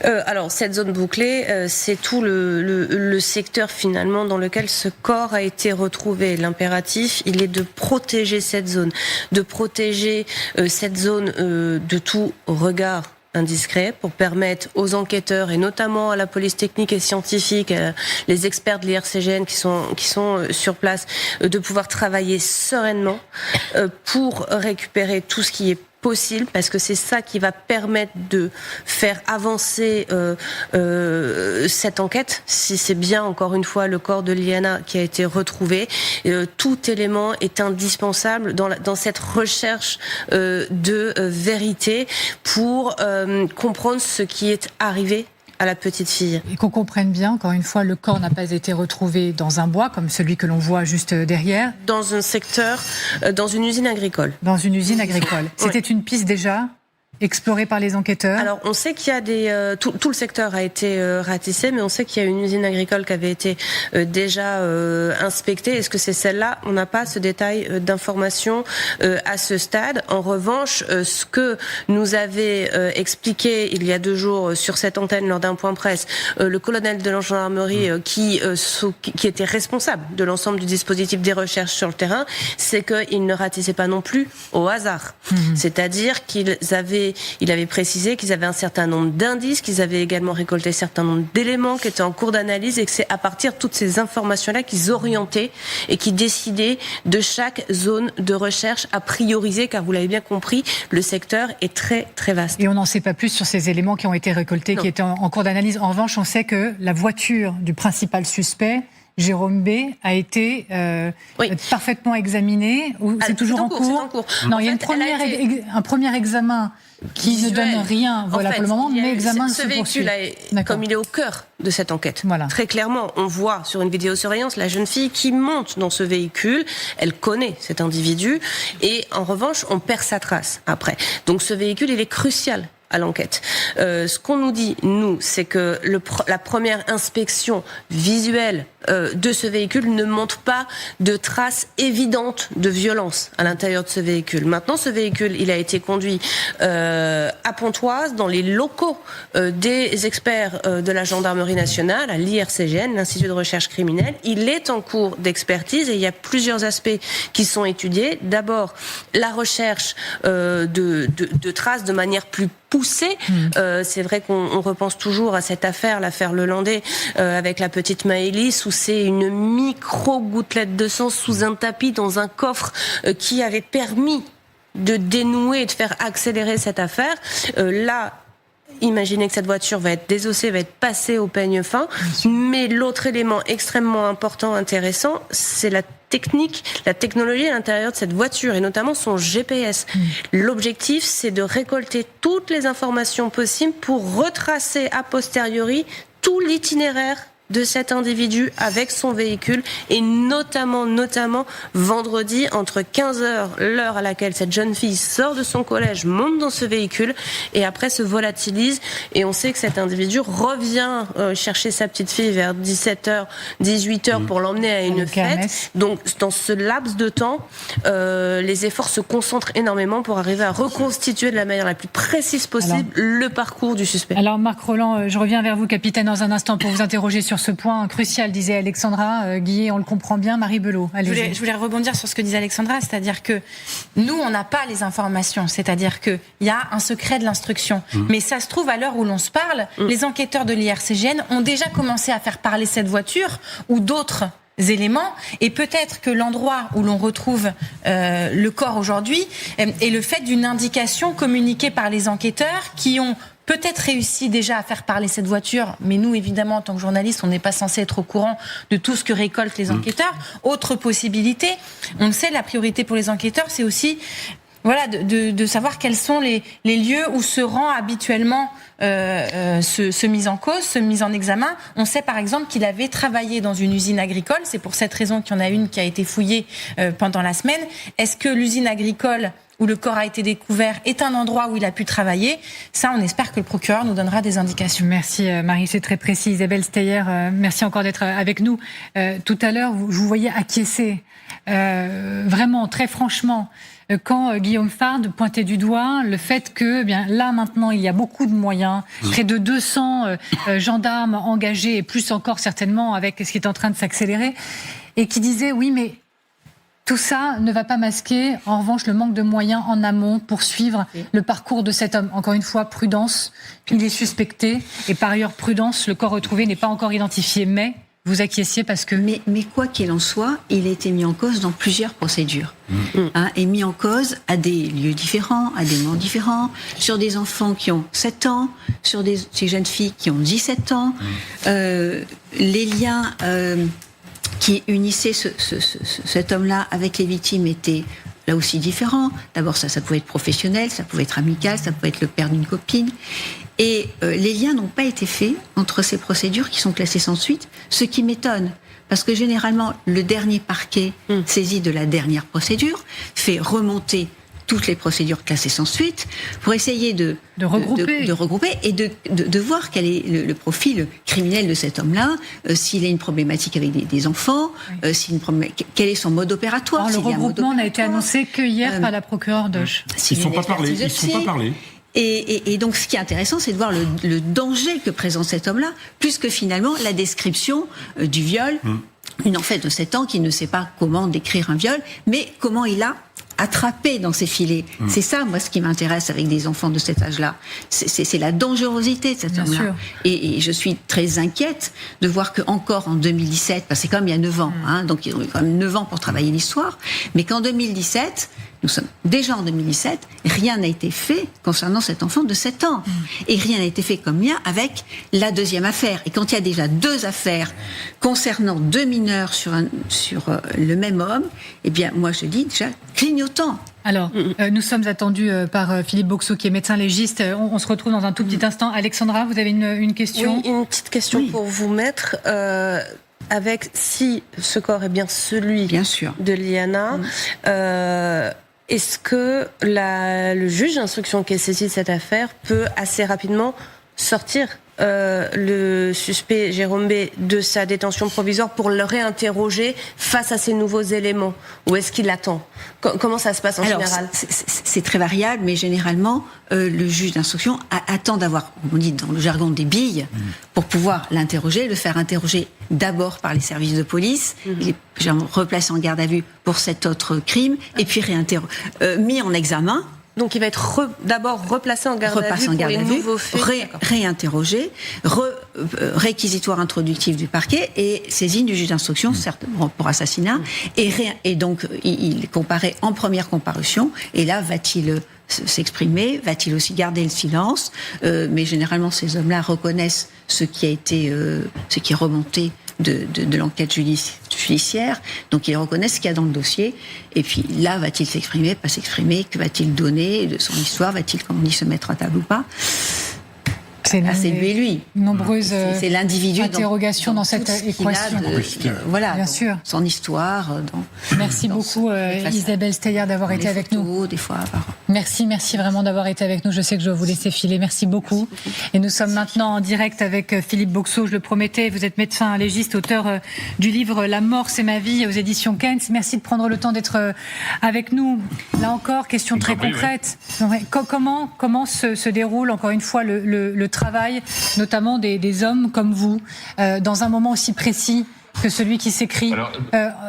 Alors, cette zone bouclée, c'est tout le secteur finalement dans lequel ce corps a été retrouvé. L'impératif, il est de protéger cette zone de tout regard indiscret pour permettre aux enquêteurs et notamment à la police technique et scientifique, les experts de l'IRCGN qui sont sur place, de pouvoir travailler sereinement pour récupérer tout ce qui est possible, parce que c'est ça qui va permettre de faire avancer cette enquête. Si c'est bien, encore une fois, le corps de Liana qui a été retrouvé, tout élément est indispensable dans cette recherche de vérité pour comprendre ce qui est arrivé à la petite fille. Et qu'on comprenne bien, encore une fois, le corps n'a pas été retrouvé dans un bois, comme celui que l'on voit juste derrière. Dans un secteur, dans une usine agricole. Dans une usine agricole. C'était une piste déjà explorée par les enquêteurs. Alors, on sait qu'il y a tout le secteur a été ratissé, mais on sait qu'il y a une usine agricole qui avait été déjà inspectée. Est-ce que c'est celle-là ? On n'a pas ce détail d'information à ce stade. En revanche, ce que nous avait expliqué il y a 2 jours sur cette antenne lors d'un point presse, le colonel de la gendarmerie qui était responsable de l'ensemble du dispositif des recherches sur le terrain, c'est qu'il ne ratissait pas non plus au hasard. C'est-à-dire il avait précisé qu'ils avaient un certain nombre d'indices, qu'ils avaient également récolté un certain nombre d'éléments qui étaient en cours d'analyse et que c'est à partir de toutes ces informations-là qu'ils orientaient et qu'ils décidaient de chaque zone de recherche à prioriser, car vous l'avez bien compris, le secteur est très très vaste. Et on n'en sait pas plus sur ces éléments qui ont été récoltés, qui étaient en cours d'analyse. En revanche, on sait que la voiture du principal suspect, Jérôme B, a été parfaitement examinée. C'est toujours en cours. C'est en cours. Non, il y a un premier examen qui visuel. Ne donne rien pour le moment, mais l'examen se poursuit. Ce véhicule, comme il est au cœur de cette enquête, très clairement, on voit sur une vidéosurveillance la jeune fille qui monte dans ce véhicule, elle connaît cet individu, et en revanche, on perd sa trace après. Donc ce véhicule, il est crucial à l'enquête. Ce qu'on nous dit, nous, c'est que la première inspection visuelle de ce véhicule ne montre pas de traces évidentes de violence à l'intérieur de ce véhicule. Maintenant, ce véhicule, il a été conduit à Pontoise, dans les locaux des experts de la gendarmerie nationale, à l'IRCGN, l'Institut de recherche criminelle. Il est en cours d'expertise et il y a plusieurs aspects qui sont étudiés. D'abord, la recherche de traces de manière plus poussée. C'est vrai qu'on repense toujours à cette affaire, l'affaire Lelandais, avec la petite Maëlys, où c'est une micro-gouttelette de sang sous un tapis dans un coffre qui avait permis de dénouer et de faire accélérer cette affaire. Là, imaginez que cette voiture va être désossée, va être passée au peigne fin. Mais l'autre élément extrêmement important, intéressant, c'est la technologie à l'intérieur de cette voiture et notamment son GPS. L'objectif, c'est de récolter toutes les informations possibles pour retracer a posteriori tout l'itinéraire de cet individu avec son véhicule et notamment vendredi entre 15h, l'heure à laquelle cette jeune fille sort de son collège, monte dans ce véhicule et après se volatilise, et on sait que cet individu revient chercher sa petite fille vers 17h, 18h pour l'emmener à une fête. Donc dans ce laps de temps, les efforts se concentrent énormément pour arriver à reconstituer de la manière la plus précise possible le parcours du suspect. Alors Marc Rolland, je reviens vers vous, capitaine, dans un instant pour vous interroger sur ce point crucial, disait Alexandra. Guillet, on le comprend bien. Marie Belot, allez-y. Je voulais rebondir sur ce que disait Alexandra, c'est-à-dire que nous, on n'a pas les informations, c'est-à-dire qu'il y a un secret de l'instruction. Mais ça se trouve, à l'heure où l'on se parle, les enquêteurs de l'IRCGN ont déjà commencé à faire parler cette voiture ou d'autres éléments, et peut-être que l'endroit où l'on retrouve le corps aujourd'hui est le fait d'une indication communiquée par les enquêteurs qui ont peut-être réussi déjà à faire parler cette voiture, mais nous, évidemment, en tant que journalistes, on n'est pas censé être au courant de tout ce que récoltent les enquêteurs. Autre possibilité, on le sait, la priorité pour les enquêteurs, c'est aussi de savoir quels sont les lieux où se rend habituellement ce mis en cause, ce mis en examen. On sait par exemple qu'il avait travaillé dans une usine agricole. C'est pour cette raison qu'il y en a une qui a été fouillée pendant la semaine. Est-ce que l'usine agricole où le corps a été découvert est un endroit où il a pu travailler? Ça, on espère que le procureur nous donnera des indications. Merci Marie, c'est très précis. Isabelle Steyer, merci encore d'être avec nous. Tout à l'heure, je vous voyais acquiescer, vraiment, très franchement, quand Guillaume Fard pointait du doigt le fait que, là maintenant, il y a beaucoup de moyens, près de 200 gendarmes engagés, et plus encore certainement avec ce qui est en train de s'accélérer, et qui disait, oui, mais Tout ça ne va pas masquer, en revanche, le manque de moyens en amont pour suivre le parcours de cet homme. Encore une fois, prudence, il est suspecté. Et par ailleurs, prudence, le corps retrouvé n'est pas encore identifié. Mais vous acquiesciez parce que... Mais quoi qu'il en soit, il a été mis en cause dans plusieurs procédures. Et mis en cause à des lieux différents, à des moments différents, sur des enfants qui ont 7 ans, sur ces jeunes filles qui ont 17 ans. Les liens... qui unissait cet homme-là avec les victimes était là aussi différent. D'abord, ça pouvait être professionnel, ça pouvait être amical, ça pouvait être le père d'une copine. Et les liens n'ont pas été faits entre ces procédures qui sont classées sans suite, ce qui m'étonne. Parce que généralement, le dernier parquet saisi de la dernière procédure fait remonter toutes les procédures classées sans suite pour essayer de regrouper et de voir quel est le profil criminel de cet homme-là, s'il a une problématique avec des enfants, quel est son mode opératoire. Alors, le regroupement n'a été annoncé que hier par la procureure Doche. Ils ne sont pas parlé. Et donc, ce qui est intéressant, c'est de voir le danger que présente cet homme-là, plus que finalement la description du viol. Une enfant de 7 ans qui ne sait pas comment décrire un viol, mais comment il a attrapé dans ses filets. C'est ça, moi, ce qui m'intéresse avec des enfants de cet âge-là. C'est la dangerosité de cet homme-là. Et je suis très inquiète de voir qu'encore en 2017, parce que c'est quand même il y a 9 ans, donc il y a quand même 9 ans pour travailler l'histoire, mais qu'en 2017, nous sommes déjà en 2017, rien n'a été fait concernant cet enfant de 7 ans. Et rien n'a été fait comme lien avec la deuxième affaire. Et quand il y a déjà 2 affaires concernant 2 mineurs sur le même homme, eh bien, moi je dis déjà clignotant. Alors, nous sommes attendus par Philippe Boxeau, qui est médecin légiste. On se retrouve dans un tout petit instant. Alexandra, vous avez une question ? Oui, une petite question pour vous, maître. Avec si ce corps est bien celui de Liana, est-ce que le juge d'instruction qui est saisi de cette affaire peut assez rapidement sortir le suspect Jérôme B de sa détention provisoire pour le réinterroger face à ces nouveaux éléments, ou est-ce qu'il attend ? Comment ça se passe en général ? C'est très variable, mais généralement le juge d'instruction attend d'avoir, on dit dans le jargon, des billes pour pouvoir l'interroger, le faire interroger d'abord par les services de police, il est replacé en garde à vue pour cet autre crime, et puis mis en examen. Donc il va être d'abord replacé en garde à vue pour les nouveaux faits. Réinterrogé, réquisitoire introductif du parquet et saisine du juge d'instruction, certes pour assassinat. Et donc il comparaît en première comparution. Et là, va-t-il s'exprimer ? Va-t-il aussi garder le silence ? Mais généralement, ces hommes-là reconnaissent ce qui est remonté de l'enquête judiciaire, donc ils reconnaissent ce qu'il y a dans le dossier, et puis là, va-t-il s'exprimer, pas s'exprimer, que va-t-il donner de son histoire, va-t-il, comme on dit, se mettre à table ou pas ? C'est lui et lui. Nombreuses c'est l'individu interrogations dans cette équation. Voilà, bien sûr. Son histoire. Merci beaucoup Isabelle Steyer d'avoir été avec nous. Des fois, merci vraiment d'avoir été avec nous. Je sais que je dois vous laisser filer. Merci beaucoup. Et nous sommes maintenant en direct avec Philippe Boxeau. Je le promettais, vous êtes médecin légiste, auteur du livre La mort, c'est ma vie aux éditions Keynes. Merci de prendre le temps d'être avec nous. Là encore, question très concrète. Oui. Comment se déroule encore une fois le travail, notamment des hommes comme vous, dans un moment aussi précis que celui qui s'écrit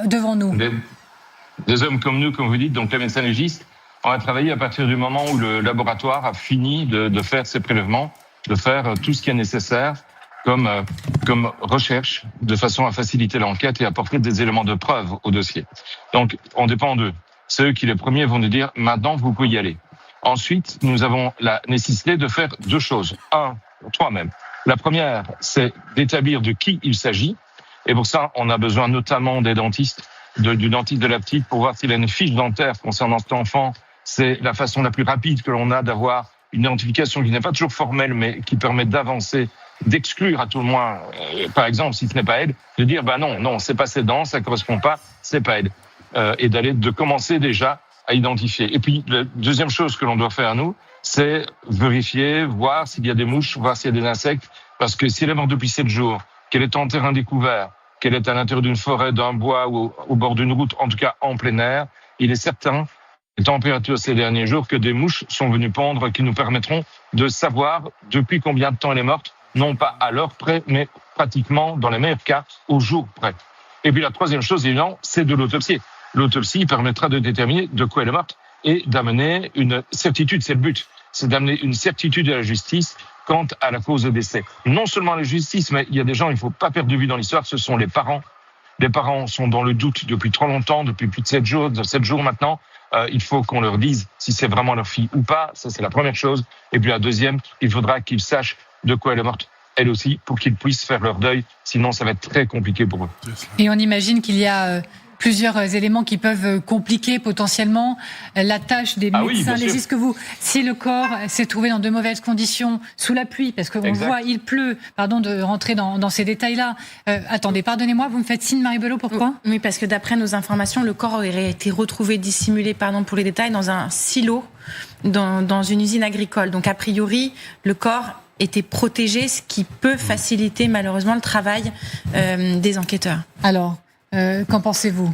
devant nous. Des hommes comme nous, comme vous dites, donc les médecins légistes, on a travaillé à partir du moment où le laboratoire a fini de faire ses prélèvements, de faire tout ce qui est nécessaire comme recherche, de façon à faciliter l'enquête et apporter des éléments de preuve au dossier. Donc, on dépend d'eux. C'est eux qui, les premiers, vont nous dire « maintenant, vous pouvez y aller ». Ensuite, nous avons la nécessité de faire 2 choses. 3 même. La première, c'est d'établir de qui il s'agit. Et pour ça, on a besoin notamment des dentistes, du dentiste de la petite, pour voir s'il a une fiche dentaire concernant cet enfant. C'est la façon la plus rapide que l'on a d'avoir une identification qui n'est pas toujours formelle, mais qui permet d'avancer, d'exclure à tout le moins, par exemple, si ce n'est pas elle, de dire non, c'est pas ses dents, ça correspond pas, c'est pas elle. Et de commencer déjà à identifier. Et puis, la deuxième chose que l'on doit faire, nous, c'est vérifier, voir s'il y a des mouches, voir s'il y a des insectes, parce que si elle est morte depuis 7 jours, qu'elle est en terrain découvert, qu'elle est à l'intérieur d'une forêt, d'un bois ou au bord d'une route, en tout cas en plein air, il est certain, les températures ces derniers jours, que des mouches sont venues pondre qui nous permettront de savoir depuis combien de temps elle est morte, non pas à l'heure près, mais pratiquement, dans les meilleurs cas, au jour près. Et puis la troisième chose, évidemment, c'est de l'autopsie. l'autopsie permettra de déterminer de quoi elle est morte et d'amener une certitude. C'est le but, c'est d'amener une certitude à la justice quant à la cause de décès. Non seulement la justice, mais il y a des gens, il ne faut pas perdre de vue dans l'histoire, ce sont les parents. Les parents sont dans le doute depuis trop longtemps, depuis plus de 7 jours maintenant. Il faut qu'on leur dise si c'est vraiment leur fille ou pas. Ça, c'est la première chose. Et puis la deuxième, il faudra qu'ils sachent de quoi elle est morte, elle aussi, pour qu'ils puissent faire leur deuil. Sinon, ça va être très compliqué pour eux. Et on imagine qu'il y a plusieurs éléments qui peuvent compliquer potentiellement la tâche des médecins légistes que vous. Si le corps s'est trouvé dans de mauvaises conditions, sous la pluie, parce qu'on voit, il pleut, pardon de rentrer dans ces détails-là. Attendez, pardonnez-moi, vous me faites signe, Marie Belot, pourquoi ? Oui, parce que d'après nos informations, le corps aurait été retrouvé dissimulé, pardon pour les détails, dans un silo, dans une usine agricole. Donc a priori, le corps était protégé, ce qui peut faciliter malheureusement le travail des enquêteurs. Alors, qu'en pensez-vous ?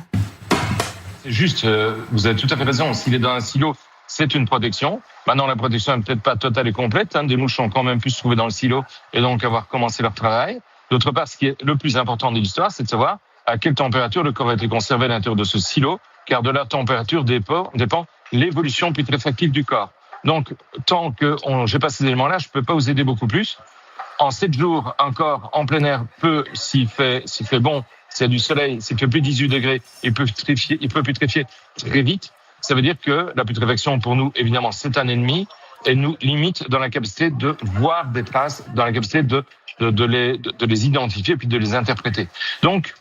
C'est juste, vous avez tout à fait raison. S'il est dans un silo, c'est une protection. Maintenant, la protection n'est peut-être pas totale et complète. Des mouches ont quand même pu se trouver dans le silo et donc avoir commencé leur travail. D'autre part, ce qui est le plus important de l'histoire, c'est de savoir à quelle température le corps a été conservé à l'intérieur de ce silo, car de la température dépend l'évolution putréfactive du corps. Donc, tant que j'ai pas ces éléments-là, je peux pas vous aider beaucoup plus. En 7 jours, un corps en plein air peut, s'il fait bon, s'il y a du soleil, s'il fait plus de 18 degrés, il peut putréfier très vite. Ça veut dire que la putréfaction, pour nous, évidemment, c'est un ennemi et nous limite dans la capacité de voir des traces, dans la capacité de les identifier puis de les interpréter. Donc,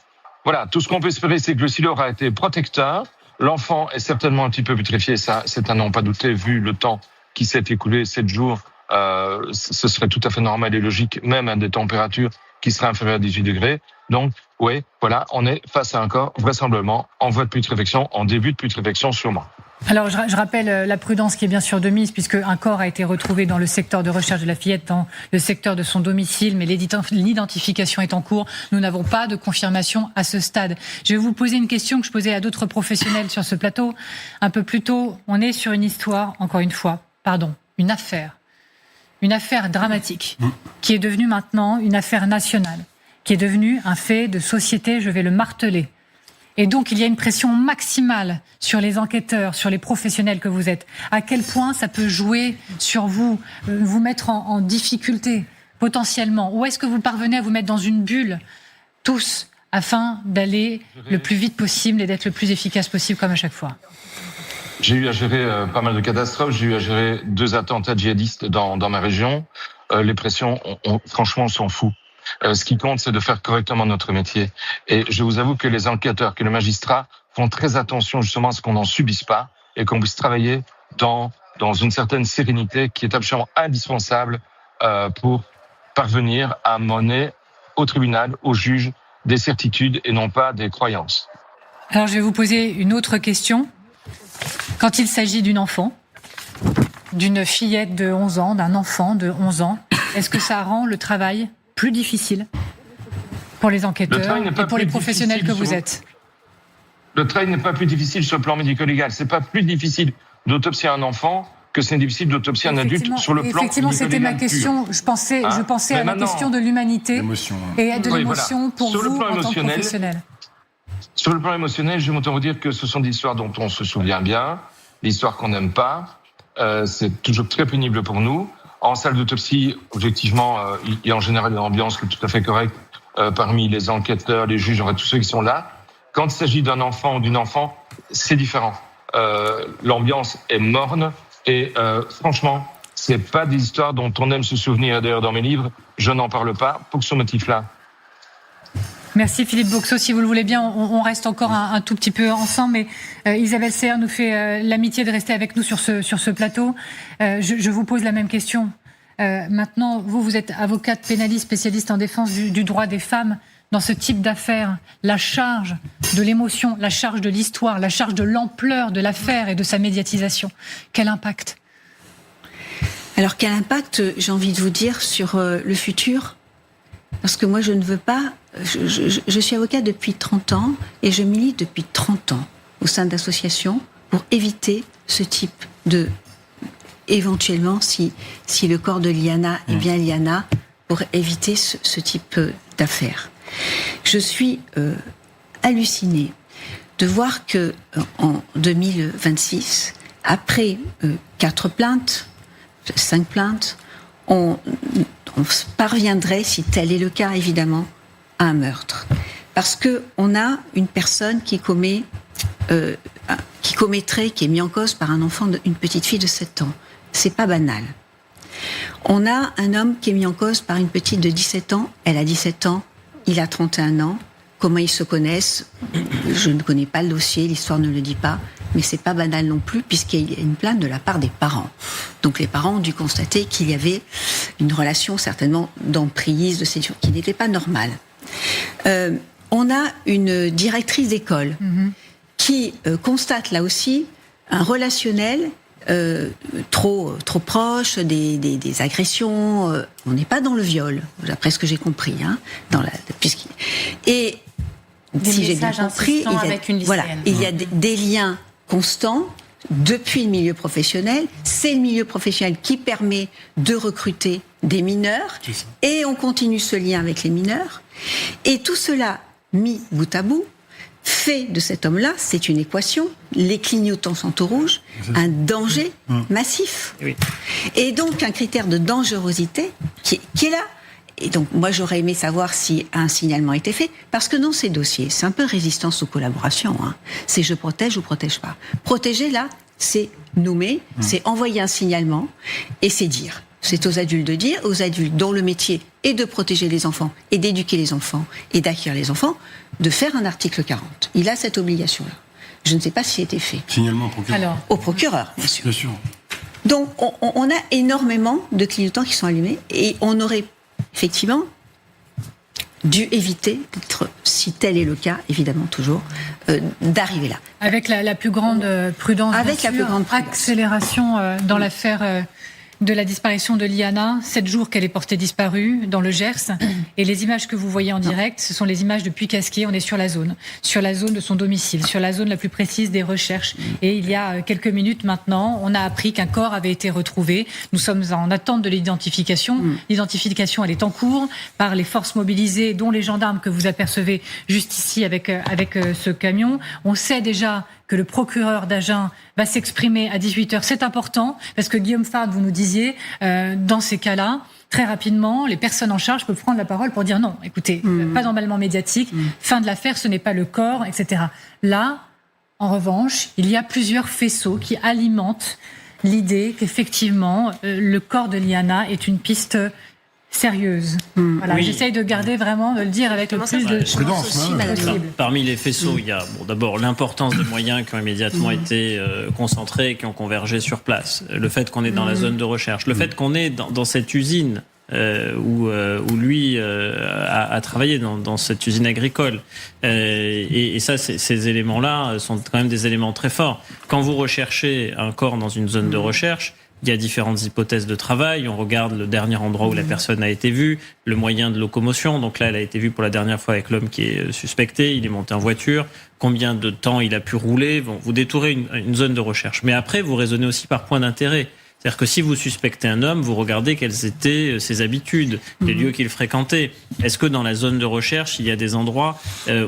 voilà, tout ce qu'on peut espérer, c'est que le silo aura été protecteur. L'enfant est certainement un petit peu putréfié, ça, c'est à n'en pas douter, vu le temps qui s'est écoulé, 7 jours. Ce serait tout à fait normal et logique, même à des températures qui seraient inférieures à 18 degrés. Donc, oui, voilà, on est face à un corps vraisemblablement en voie de putréfaction, en début de putréfaction sûrement. Alors, je rappelle la prudence qui est bien sûr de mise, puisque un corps a été retrouvé dans le secteur de recherche de la fillette, dans le secteur de son domicile, mais l'identification est en cours. Nous n'avons pas de confirmation à ce stade. Je vais vous poser une question que je posais à d'autres professionnels sur ce plateau. Un peu plus tôt, on est sur une histoire, encore une fois, une affaire dramatique, qui est devenue maintenant une affaire nationale, qui est devenue un fait de société, je vais le marteler. Et donc, il y a une pression maximale sur les enquêteurs, sur les professionnels que vous êtes. À quel point ça peut jouer sur vous, vous mettre en difficulté, potentiellement ? Ou est-ce que vous parvenez à vous mettre dans une bulle, tous, afin d'aller le plus vite possible et d'être le plus efficace possible, comme à chaque fois ? J'ai eu à gérer pas mal de catastrophes. J'ai eu à gérer 2 attentats djihadistes dans ma région. Les pressions, franchement, on s'en fout. Ce qui compte, c'est de faire correctement notre métier. Et je vous avoue que les enquêteurs, que les magistrats font très attention justement à ce qu'on n'en subisse pas et qu'on puisse travailler dans une certaine sérénité qui est absolument indispensable pour parvenir à mener au tribunal, au juge, des certitudes et non pas des croyances. Alors, je vais vous poser une autre question. Quand il s'agit d'une enfant, d'une fillette de 11 ans, d'un enfant de 11 ans, est-ce que ça rend le travail plus difficile pour les enquêteurs et pour les professionnels que vous êtes ? Le travail n'est pas plus difficile sur le plan médico-légal. C'est pas plus difficile d'autopsier un enfant que c'est difficile d'autopsier un adulte sur le plan médico-légal. Effectivement, c'était ma question. Je pensais à la question de l'humanité et de l'émotion pour vous en tant que professionnel. Sur le plan émotionnel, je vais vous dire que ce sont des histoires dont on se souvient bien, des histoires qu'on n'aime pas. C'est toujours très pénible pour nous. En salle d'autopsie, objectivement, il y a en général une ambiance qui est tout à fait correcte parmi les enquêteurs, les juges, tous ceux qui sont là. Quand il s'agit d'un enfant ou d'une enfant, c'est différent. L'ambiance est morne et franchement, c'est pas des histoires dont on aime se souvenir. D'ailleurs, dans mes livres, je n'en parle pas pour ce motif-là. Merci Philippe Boxeau. Si vous le voulez bien, on reste encore un tout petit peu ensemble, mais Isabelle Serre nous fait l'amitié de rester avec nous sur ce plateau. Je vous pose la même question. Maintenant, vous êtes avocate pénaliste spécialiste en défense du droit des femmes. Dans ce type d'affaires, la charge de l'émotion, la charge de l'histoire, la charge de l'ampleur de l'affaire et de sa médiatisation, quel impact ? Alors quel impact, j'ai envie de vous dire, sur le futur ? Parce que moi, je ne veux pas... Je suis avocate depuis 30 ans et je milite depuis 30 ans au sein d'associations pour éviter ce type de... Éventuellement, si le corps de Liana est bien Liana, pour éviter ce type d'affaires. Je suis hallucinée de voir que en 2026, après 4 plaintes, 5 plaintes, on parviendrait, si tel est le cas évidemment, à un meurtre. Parce que on a une personne qui commettrait, qui est mise en cause par un enfant, une petite fille de 7 ans. C'est pas banal. On a un homme qui est mis en cause par une petite de 17 ans. Elle a 17 ans, il a 31 ans. Comment ils se connaissent, je ne connais pas le dossier, l'histoire ne le dit pas, mais c'est pas banal non plus puisqu'il y a une plainte de la part des parents. Donc les parents ont dû constater qu'il y avait une relation certainement d'emprise, de séduction, qui n'était pas normale. On a une directrice d'école qui constate là aussi un relationnel trop proche, des agressions. On n'est pas dans le viol, d'après ce que j'ai compris, et si j'ai bien compris, il y a des liens constants depuis le milieu professionnel. C'est le milieu professionnel qui permet de recruter des mineurs, et on continue ce lien avec les mineurs. Et tout cela mis bout à bout fait de cet homme-là, c'est une équation, les clignotants sont au rouge, un danger massif. Oui. Et donc un critère de dangerosité qui est là. Et donc, moi, j'aurais aimé savoir si un signalement a été fait, parce que dans ces dossiers, c'est un peu résistance aux collaborations. C'est je protège ou protège pas. Protéger, là, c'est nommer, c'est envoyer un signalement, et c'est dire. C'est aux adultes de dire, aux adultes dont le métier est de protéger les enfants, et d'éduquer les enfants, et d'accueillir les enfants, de faire un article 40. Il a cette obligation-là. Je ne sais pas si c'était fait. Signalement au procureur. Alors, au procureur, bien sûr. Bien sûr. Donc, on a énormément de clignotants qui sont allumés, et on aurait effectivement dû éviter, si tel est le cas, évidemment toujours, d'arriver là. Avec la plus grande prudence. Avec la plus grande prudence. Accélération dans l'affaire de la disparition de Liana, 7 jours qu'elle est portée disparue dans le Gers. Et les images que vous voyez en direct, ce sont les images de Puy-Casquier. On est sur la zone de son domicile, sur la zone la plus précise des recherches. Et il y a quelques minutes maintenant, on a appris qu'un corps avait été retrouvé. Nous sommes en attente de l'identification. L'identification, elle est en cours par les forces mobilisées, dont les gendarmes que vous apercevez juste ici avec ce camion. On sait déjà que le procureur d'Agen va s'exprimer à 18h. C'est important, parce que Guillaume Fard, vous nous disiez, dans ces cas-là, très rapidement, les personnes en charge peuvent prendre la parole pour dire non, écoutez, pas d'emballement médiatique, fin de l'affaire, ce n'est pas le corps, etc. Là, en revanche, il y a plusieurs faisceaux qui alimentent l'idée qu'effectivement, le corps de Liana est une piste sérieuse. Voilà, oui. J'essaye de garder vraiment, de le dire avec le plus de prudence possible. Parmi les faisceaux, il y a d'abord l'importance des moyens qui ont immédiatement été concentrés, qui ont convergé sur place. Le fait qu'on est dans la zone de recherche. Le fait qu'on est dans cette usine où lui a travaillé, dans cette usine agricole. Et ça, ces éléments-là sont quand même des éléments très forts. Quand vous recherchez un corps dans une zone de recherche, il y a différentes hypothèses de travail. On regarde le dernier endroit où la personne a été vue, le moyen de locomotion. Donc là, elle a été vue pour la dernière fois avec l'homme qui est suspecté. Il est monté en voiture. Combien de temps il a pu rouler? Bon, vous détourez une zone de recherche. Mais après, vous raisonnez aussi par point d'intérêt. C'est-à-dire que si vous suspectez un homme, vous regardez quelles étaient ses habitudes, les lieux qu'il fréquentait. Est-ce que dans la zone de recherche, il y a des endroits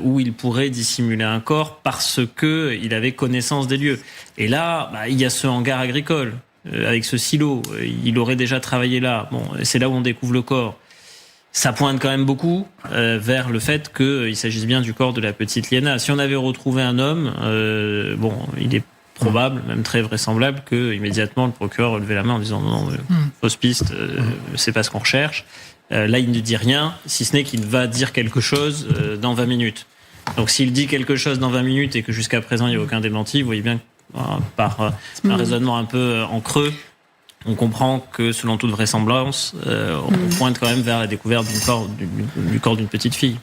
où il pourrait dissimuler un corps parce que il avait connaissance des lieux? Et là, il y a ce hangar agricole. Avec ce silo, il aurait déjà travaillé là. Bon, c'est là où on découvre le corps. Ça pointe quand même beaucoup vers le fait qu'il s'agisse bien du corps de la petite Liana. Si on avait retrouvé un homme, il est probable, même très vraisemblable, que immédiatement le procureur relevait la main en disant non, fausse piste, c'est pas ce qu'on recherche. Là, il ne dit rien, si ce n'est qu'il va dire quelque chose dans 20 minutes. Donc, s'il dit quelque chose dans 20 minutes et que jusqu'à présent il n'y a aucun démenti, vous voyez bien que par un raisonnement un peu en creux, on comprend que selon toute vraisemblance, on pointe quand même vers la découverte du corps d'une petite fille.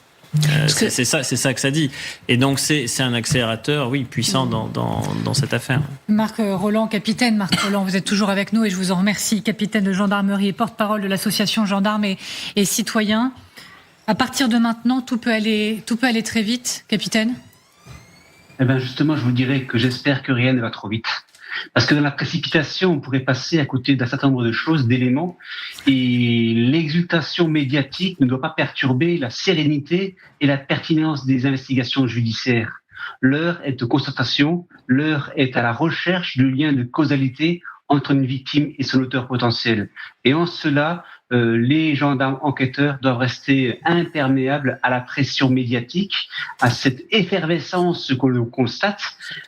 C'est ça que ça dit. Et donc c'est un accélérateur, oui, puissant dans cette affaire. Marc Rolland, capitaine Marc Rolland, vous êtes toujours avec nous et je vous en remercie, capitaine de gendarmerie et porte-parole de l'association Gendarmes et Citoyens. À partir de maintenant, tout peut aller très vite, capitaine. Eh bien, justement, je vous dirais que j'espère que rien ne va trop vite. Parce que dans la précipitation, on pourrait passer à côté d'un certain nombre de choses, d'éléments, et l'exultation médiatique ne doit pas perturber la sérénité et la pertinence des investigations judiciaires. L'heure est aux constatations, l'heure est à la recherche du lien de causalité entre une victime et son auteur potentiel. Et en cela, les gendarmes enquêteurs doivent rester imperméables à la pression médiatique, à cette effervescence que l'on constate,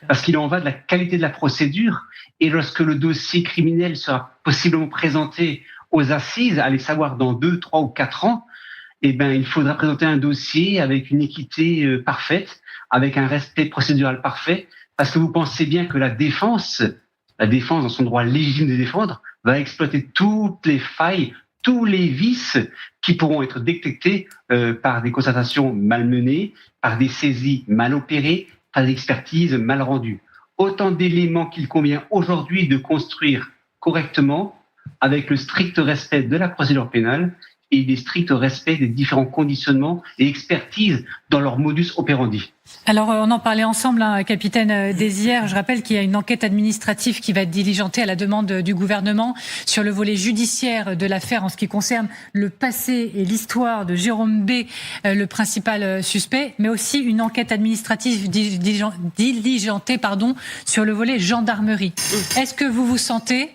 parce qu'il en va de la qualité de la procédure. Et lorsque le dossier criminel sera possiblement présenté aux assises, allez savoir dans 2, 3 ou 4 ans, eh ben, il faudra présenter un dossier avec une équité parfaite, avec un respect procédural parfait, parce que vous pensez bien que la défense dans son droit légitime de défendre, va exploiter toutes les failles, tous les vices qui pourront être détectés par des constatations malmenées, par des saisies mal opérées, par des expertises mal rendues. Autant d'éléments qu'il convient aujourd'hui de construire correctement avec le strict respect de la procédure pénale et des stricts respect des différents conditionnements et expertises dans leur modus operandi. Alors, on en parlait ensemble, capitaine Désières. Je rappelle qu'il y a une enquête administrative qui va être diligentée à la demande du gouvernement sur le volet judiciaire de l'affaire en ce qui concerne le passé et l'histoire de Jérôme B., le principal suspect, mais aussi une enquête administrative diligentée sur le volet gendarmerie. Est-ce que vous vous sentez,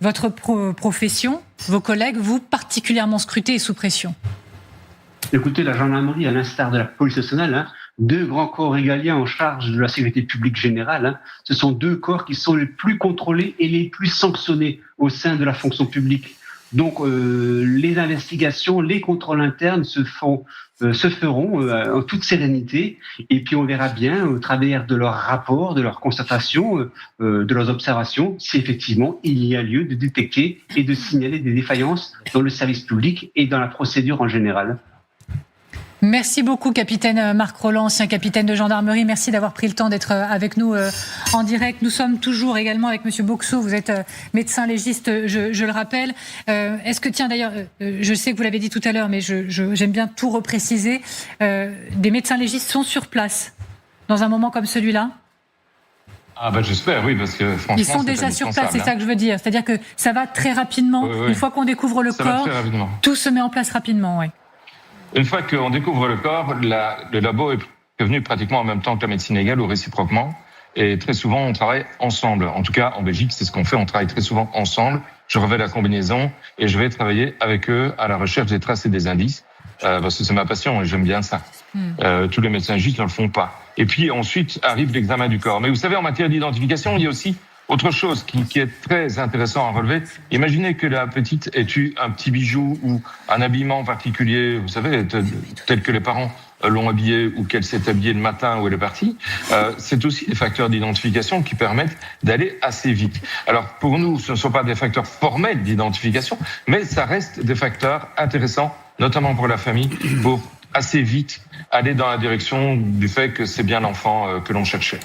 votre profession, vos collègues, vous particulièrement scrutés et sous pression? Écoutez, la gendarmerie, à l'instar de la police nationale, 2 grands corps régaliens en charge de la sécurité publique générale, ce sont 2 corps qui sont les plus contrôlés et les plus sanctionnés au sein de la fonction publique. Donc, les investigations, les contrôles internes se feront en toute sérénité, et puis on verra bien au travers de leurs rapports, de leurs constatations, de leurs observations, si effectivement il y a lieu de détecter et de signaler des défaillances dans le service public et dans la procédure en général. Merci beaucoup, capitaine Marc Rolland, ancien capitaine de gendarmerie. Merci d'avoir pris le temps d'être avec nous en direct. Nous sommes toujours également avec monsieur Boxeau. Vous êtes médecin légiste, je le rappelle. Est-ce que, tiens, d'ailleurs, je sais que vous l'avez dit tout à l'heure, mais j'aime bien tout repréciser. Des médecins légistes sont sur place dans un moment comme celui-là? Ah ben j'espère, oui, parce que franchement... Ils sont déjà sur place, c'est ça que je veux dire. C'est-à-dire que ça va très rapidement. Oui. Une fois qu'on découvre le corps, tout se met en place rapidement, oui. Une fois qu'on découvre le corps, le labo est devenu pratiquement en même temps que la médecine légale ou réciproquement. Et très souvent, on travaille ensemble. En tout cas, en Belgique, c'est ce qu'on fait. On travaille très souvent ensemble. Je revais la combinaison et je vais travailler avec eux à la recherche des traces et des indices. Parce que c'est ma passion et j'aime bien ça. Tous les médecins légistes ne le font pas. Et puis ensuite arrive l'examen du corps. Mais vous savez, en matière d'identification, il y a aussi autre chose qui est très intéressant à relever. Imaginez que la petite ait eu un petit bijou ou un habillement particulier, vous savez, tel que les parents l'ont habillée ou qu'elle s'est habillée le matin où elle est partie. C'est aussi des facteurs d'identification qui permettent d'aller assez vite. Alors pour nous, ce ne sont pas des facteurs formels d'identification, mais ça reste des facteurs intéressants, notamment pour la famille, pour assez vite aller dans la direction du fait que c'est bien l'enfant que l'on cherchait.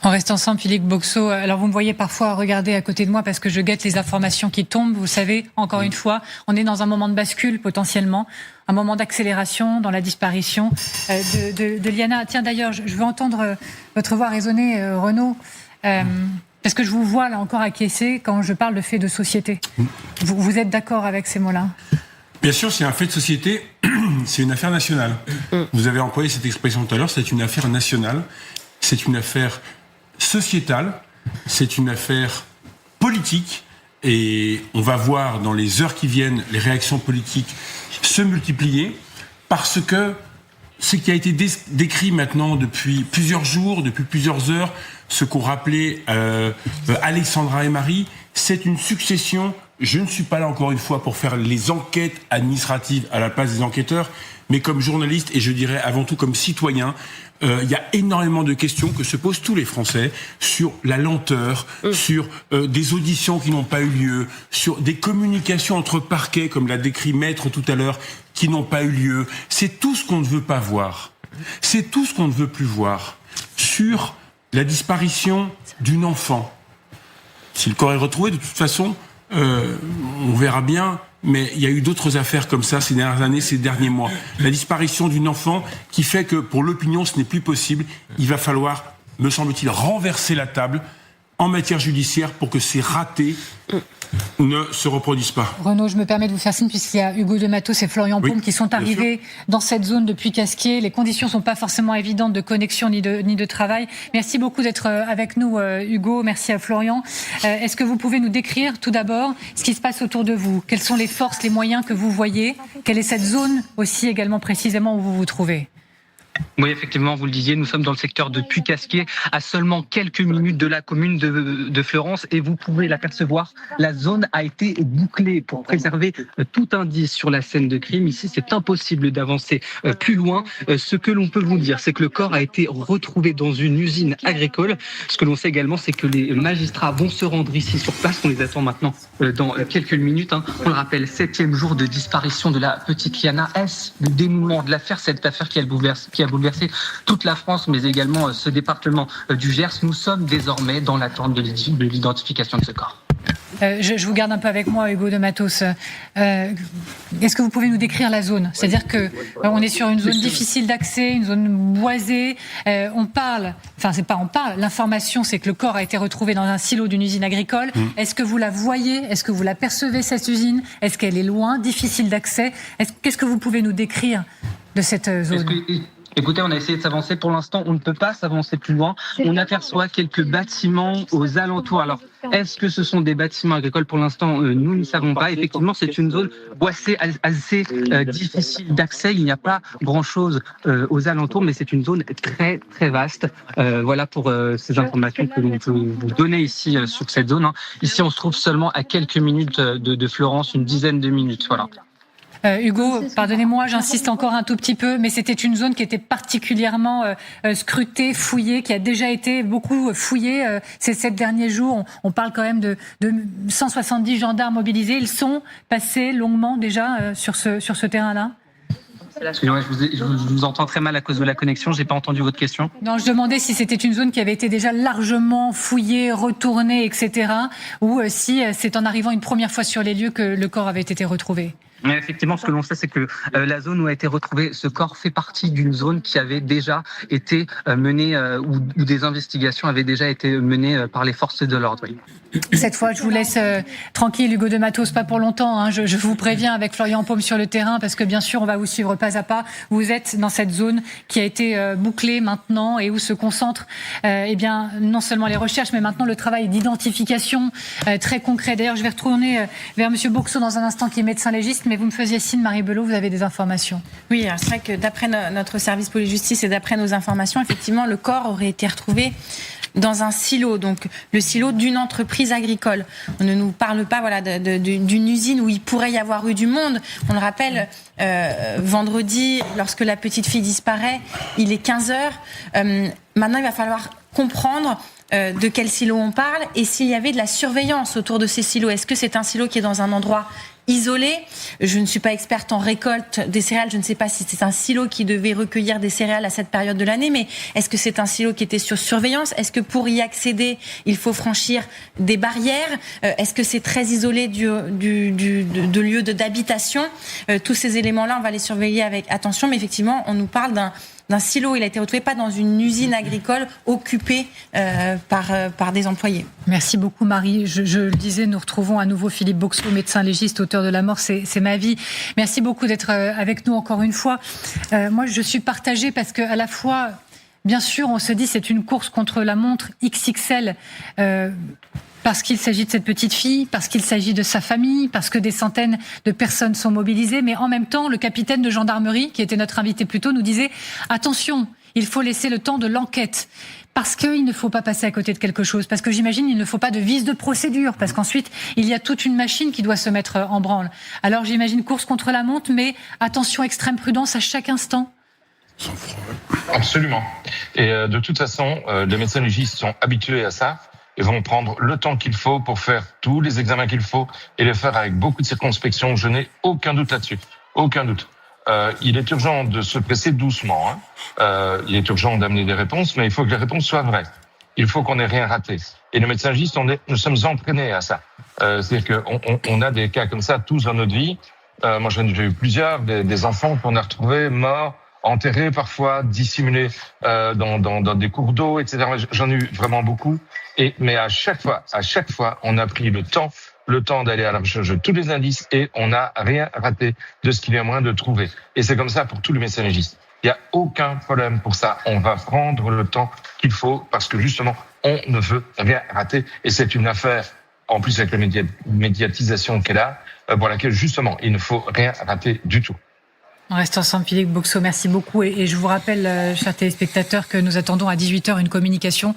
On reste ensemble, Philippe Boxeau. Alors, vous me voyez parfois regarder à côté de moi parce que je guette les informations qui tombent. Vous savez, encore une fois, on est dans un moment de bascule potentiellement, un moment d'accélération dans la disparition de Liana. Tiens, d'ailleurs, je veux entendre votre voix résonner, Renaud, parce que je vous vois là encore acquiescer quand je parle de fait de société. Vous êtes d'accord avec ces mots-là ? Bien sûr, c'est un fait de société, c'est une affaire nationale. Vous avez employé cette expression tout à l'heure, c'est une affaire nationale, c'est une affaire sociétale, c'est une affaire politique, et on va voir dans les heures qui viennent les réactions politiques se multiplier, parce que ce qui a été décrit maintenant depuis plusieurs jours, depuis plusieurs heures, ce qu'ont rappelé Alexandra et Marie, c'est une succession. Je ne suis pas là encore une fois pour faire les enquêtes administratives à la place des enquêteurs, mais comme journaliste, et je dirais avant tout comme citoyen, il y a énormément de questions que se posent tous les Français sur la lenteur, sur des auditions qui n'ont pas eu lieu, sur des communications entre parquets, comme l'a décrit Maître tout à l'heure, qui n'ont pas eu lieu. C'est tout ce qu'on ne veut pas voir. C'est tout ce qu'on ne veut plus voir. Sur la disparition d'une enfant. Si le corps est retrouvé, de toute façon, on verra bien, mais il y a eu d'autres affaires comme ça ces dernières années, ces derniers mois. La disparition d'une enfant qui fait que pour l'opinion, ce n'est plus possible. Il va falloir, me semble-t-il, renverser la table en matière judiciaire pour que ces ratés ne se reproduisent pas. Renaud, je me permets de vous faire signe puisqu'il y a Hugo de Matos et Florian Paume qui sont arrivés dans cette zone depuis Casquier. Les conditions ne sont pas forcément évidentes de connexion ni de travail. Merci beaucoup d'être avec nous, Hugo. Merci à Florian. Est-ce que vous pouvez nous décrire tout d'abord ce qui se passe autour de vous? Quelles sont les forces, les moyens que vous voyez? Quelle est cette zone aussi également précisément où vous vous trouvez? Oui, effectivement, vous le disiez, nous sommes dans le secteur de Puy-Casquier, à seulement quelques minutes de la commune de Fleurance, et vous pouvez l'apercevoir, la zone a été bouclée pour préserver tout indice sur la scène de crime. Ici, c'est impossible d'avancer plus loin. Ce que l'on peut vous dire, c'est que le corps a été retrouvé dans une usine agricole. Ce que l'on sait également, c'est que les magistrats vont se rendre ici sur place. On les attend maintenant dans quelques minutes. On le rappelle, 7e jour de disparition de la petite Liana. Est-ce le dénouement de l'affaire, cette affaire qui a bouleversé toute la France, mais également ce département du Gers? Nous sommes désormais dans l'attente de l'identification de ce corps. Je vous garde un peu avec moi, Hugo de Matos. Est-ce que vous pouvez nous décrire la zone? C'est-à-dire que on est sur une zone difficile d'accès, une zone boisée. L'information, c'est que le corps a été retrouvé dans un silo d'une usine agricole. Est-ce que vous la voyez? Est-ce que vous la percevez, cette usine? Est-ce qu'elle est loin, difficile d'accès? Qu'est-ce que vous pouvez nous décrire de cette zone? Écoutez, on a essayé de s'avancer. Pour l'instant, on ne peut pas s'avancer plus loin. On aperçoit quelques bâtiments aux alentours. Alors, est-ce que ce sont des bâtiments agricoles? Pour l'instant, nous ne savons pas. Effectivement, c'est une zone boissée assez difficile d'accès. Il n'y a pas grand-chose aux alentours, mais c'est une zone très, très vaste. Voilà pour ces informations que l'on peut vous donner ici sur cette zone. Ici, on se trouve seulement à quelques minutes de Fleurance, une dizaine de minutes. Voilà. Hugo, pardonnez-moi, j'insiste encore un tout petit peu, mais c'était une zone qui était particulièrement scrutée, fouillée, qui a déjà été beaucoup fouillée ces 7 derniers jours. On parle quand même de 170 gendarmes mobilisés. Ils sont passés longuement déjà sur ce terrain-là. Excusez-moi, je vous entends très mal à cause de la connexion. J'ai pas entendu votre question. Non, je demandais si c'était une zone qui avait été déjà largement fouillée, retournée, etc., ou si c'est en arrivant une première fois sur les lieux que le corps avait été retrouvé. Mais effectivement, ce que l'on sait, c'est que la zone où a été retrouvé ce corps fait partie d'une zone qui avait déjà été menée, où des investigations avaient déjà été menées par les forces de l'ordre. Oui. Cette fois, je vous laisse tranquille, Hugo de Matos, pas pour longtemps. Je vous préviens avec Florian Paume sur le terrain, parce que bien sûr, on va vous suivre pas à pas. Vous êtes dans cette zone qui a été bouclée maintenant et où se concentrent non seulement les recherches, mais maintenant le travail d'identification très concret. D'ailleurs, je vais retourner vers Monsieur Boxeau dans un instant, qui est médecin légiste. Mais vous me faisiez signe, Marie Belot, vous avez des informations. Oui, c'est vrai que d'après notre service police-justice et d'après nos informations, effectivement, le corps aurait été retrouvé dans un silo, donc le silo d'une entreprise agricole. On ne nous parle pas d'une usine où il pourrait y avoir eu du monde. On le rappelle, vendredi, lorsque la petite fille disparaît, il est 15h. Maintenant, il va falloir comprendre de quel silo on parle et s'il y avait de la surveillance autour de ces silos. Est-ce que c'est un silo qui est dans un endroit isolé? Je ne suis pas experte en récolte des céréales, je ne sais pas si c'est un silo qui devait recueillir des céréales à cette période de l'année, mais est-ce que c'est un silo qui était sur surveillance? Est-ce que pour y accéder, il faut franchir des barrières? Est-ce que c'est très isolé de lieu d'habitation? Tous ces éléments-là, on va les surveiller avec attention, mais effectivement, on nous parle d'un silo. Il a été retrouvé pas dans une usine agricole occupée par des employés. Merci beaucoup, Marie. Je le disais, nous retrouvons à nouveau Philippe Boxeau, médecin légiste, auteur de La mort, c'est ma vie. Merci beaucoup d'être avec nous encore une fois. Moi, je suis partagée parce que à la fois, bien sûr, on se dit c'est une course contre la montre XXL. Parce qu'il s'agit de cette petite fille, parce qu'il s'agit de sa famille, parce que des centaines de personnes sont mobilisées. Mais en même temps, le capitaine de gendarmerie, qui était notre invité plus tôt, nous disait « Attention, il faut laisser le temps de l'enquête ». Parce qu'il ne faut pas passer à côté de quelque chose. Parce que j'imagine il ne faut pas de vice de procédure. Parce qu'ensuite, il y a toute une machine qui doit se mettre en branle. Alors j'imagine course contre la montre, mais attention, extrême prudence à chaque instant. Absolument. Et de toute façon, les médecins légistes sont habitués à ça. Ils vont prendre le temps qu'il faut pour faire tous les examens qu'il faut et les faire avec beaucoup de circonspection. Je n'ai aucun doute là-dessus. Aucun doute. Il est urgent de se presser doucement. Il est urgent d'amener des réponses, mais il faut que les réponses soient vraies. Il faut qu'on n'ait rien raté. Et les médecins légistes, nous sommes entraînés à ça. C'est-à-dire qu'on a des cas comme ça tous dans notre vie. Moi, j'en ai déjà eu plusieurs, des enfants qu'on a retrouvés morts, enterrés parfois, dissimulés dans des cours d'eau, etc. J'en ai eu vraiment beaucoup. Mais à chaque fois, on a pris le temps d'aller à la recherche de tous les indices et on n'a rien raté de ce qu'il y a moyen de trouver. Et c'est comme ça pour tous les médecins légistes. Il n'y a aucun problème pour ça. On va prendre le temps qu'il faut parce que justement, on ne veut rien rater. Et c'est une affaire, en plus avec la médiatisation qu'elle a, pour laquelle justement, il ne faut rien rater du tout. On reste ensemble, Philippe Boxeau, merci beaucoup. Et je vous rappelle, chers téléspectateurs, que nous attendons à 18h une communication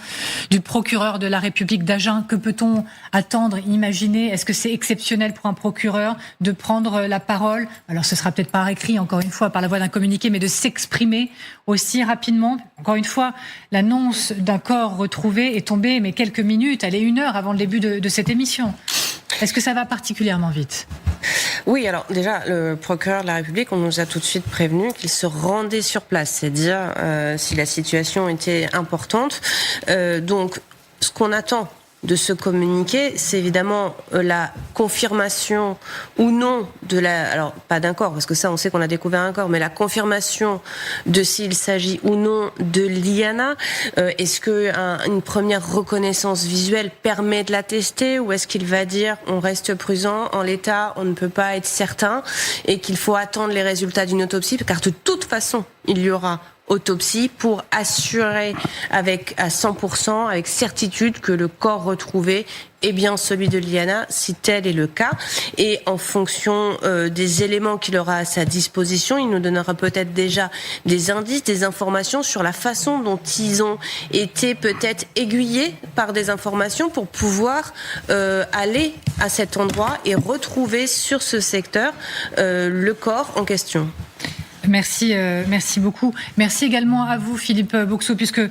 du procureur de la République d'Agen. Que peut-on attendre, imaginer? Est-ce que c'est exceptionnel pour un procureur de prendre la parole? Alors ce sera peut-être par écrit, encore une fois, par la voie d'un communiqué, mais de s'exprimer aussi rapidement. Encore une fois, l'annonce d'un corps retrouvé est tombée, mais quelques minutes, allez, 1 heure avant le début de cette émission. Est-ce que ça va particulièrement vite? Oui, alors déjà, le procureur de la République, on nous a tout de suite prévenu qu'il se rendait sur place, c'est-à-dire si la situation était importante. Donc, ce qu'on attend de ce communiqué, c'est évidemment la confirmation ou non de alors pas d'un corps, parce que ça on sait qu'on a découvert un corps, mais la confirmation de s'il s'agit ou non de Liana. Est-ce que une première reconnaissance visuelle permet de l'attester, ou est-ce qu'il va dire on reste prudent, en l'état on ne peut pas être certain, et qu'il faut attendre les résultats d'une autopsie, car de toute façon il y aura autopsie pour assurer à 100%, avec certitude, que le corps retrouvé est bien celui de Liana, si tel est le cas. Et en fonction des éléments qu'il aura à sa disposition, il nous donnera peut-être déjà des indices, des informations sur la façon dont ils ont été peut-être aiguillés par des informations pour pouvoir aller à cet endroit et retrouver sur ce secteur le corps en question. Merci beaucoup. Merci également à vous, Philippe Boxeau, puisque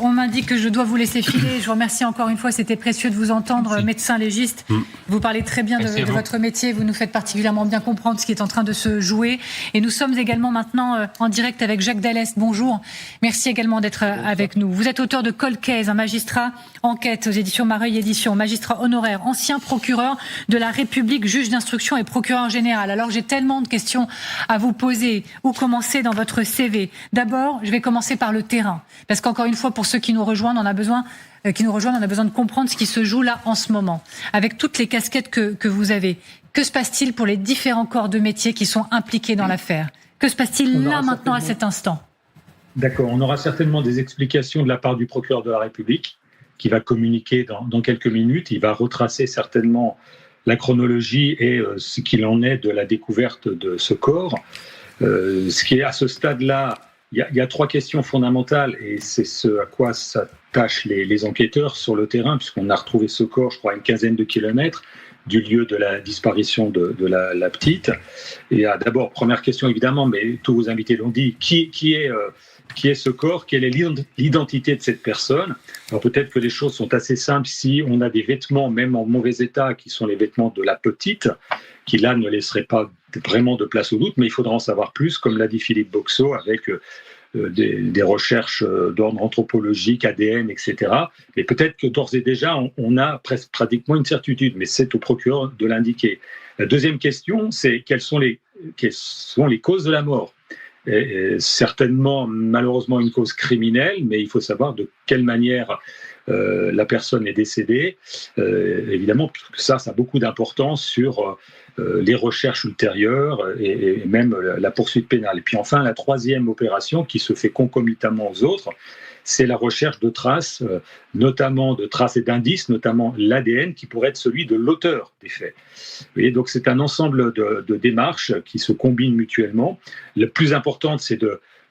on m'indique que je dois vous laisser filer. Je vous remercie encore une fois, c'était précieux de vous entendre, médecin légiste. Vous parlez très bien de votre métier, vous nous faites particulièrement bien comprendre ce qui est en train de se jouer. Et nous sommes également maintenant en direct avec Jacques Dallès. Bonjour, merci également d'être avec nous. Vous êtes auteur de Cold Case, un magistrat enquête aux éditions Mareuil Éditions, magistrat honoraire, ancien procureur de la République, juge d'instruction et procureur général. Alors j'ai tellement de questions à vous poser. Où commencer dans votre CV? D'abord, je vais commencer par le terrain, parce qu'encore une fois, pour ceux qui nous rejoignent, on a besoin de comprendre ce qui se joue là en ce moment, avec toutes les casquettes que vous avez. Que se passe-t-il pour les différents corps de métier qui sont impliqués dans l'affaire? Que se passe-t-il là maintenant à cet instant? D'accord, on aura certainement des explications de la part du procureur de la République, qui va communiquer dans quelques minutes. Il va retracer certainement la chronologie et ce qu'il en est de la découverte de ce corps. Ce qui est à ce stade-là, il y a 3 questions fondamentales, et c'est ce à quoi s'attachent les enquêteurs sur le terrain, puisqu'on a retrouvé ce corps, je crois, à une quinzaine de kilomètres du lieu de la disparition de la petite. Et d'abord, première question évidemment, mais tous vos invités l'ont dit, qui est ce corps? Quelle est l'identité de cette personne? Alors peut-être que les choses sont assez simples si on a des vêtements, même en mauvais état, qui sont les vêtements de la petite, qui là ne laisseraient pas vraiment de place au doute, mais il faudra en savoir plus, comme l'a dit Philippe Boxeau, avec des recherches d'ordre anthropologique, ADN, etc. Mais peut-être que d'ores et déjà, on a presque pratiquement une certitude, mais c'est au procureur de l'indiquer. La deuxième question, c'est quelles sont les causes de la mort? Et certainement, malheureusement, une cause criminelle, mais il faut savoir de quelle manière la personne est décédée. Évidemment, ça a beaucoup d'importance sur les recherches ultérieures et même la poursuite pénale. Et puis enfin, la troisième opération qui se fait concomitamment aux autres, c'est la recherche de traces, notamment de traces et d'indices, notamment l'ADN qui pourrait être celui de l'auteur des faits. Vous voyez, donc c'est un ensemble de démarches qui se combinent mutuellement. Le plus important, c'est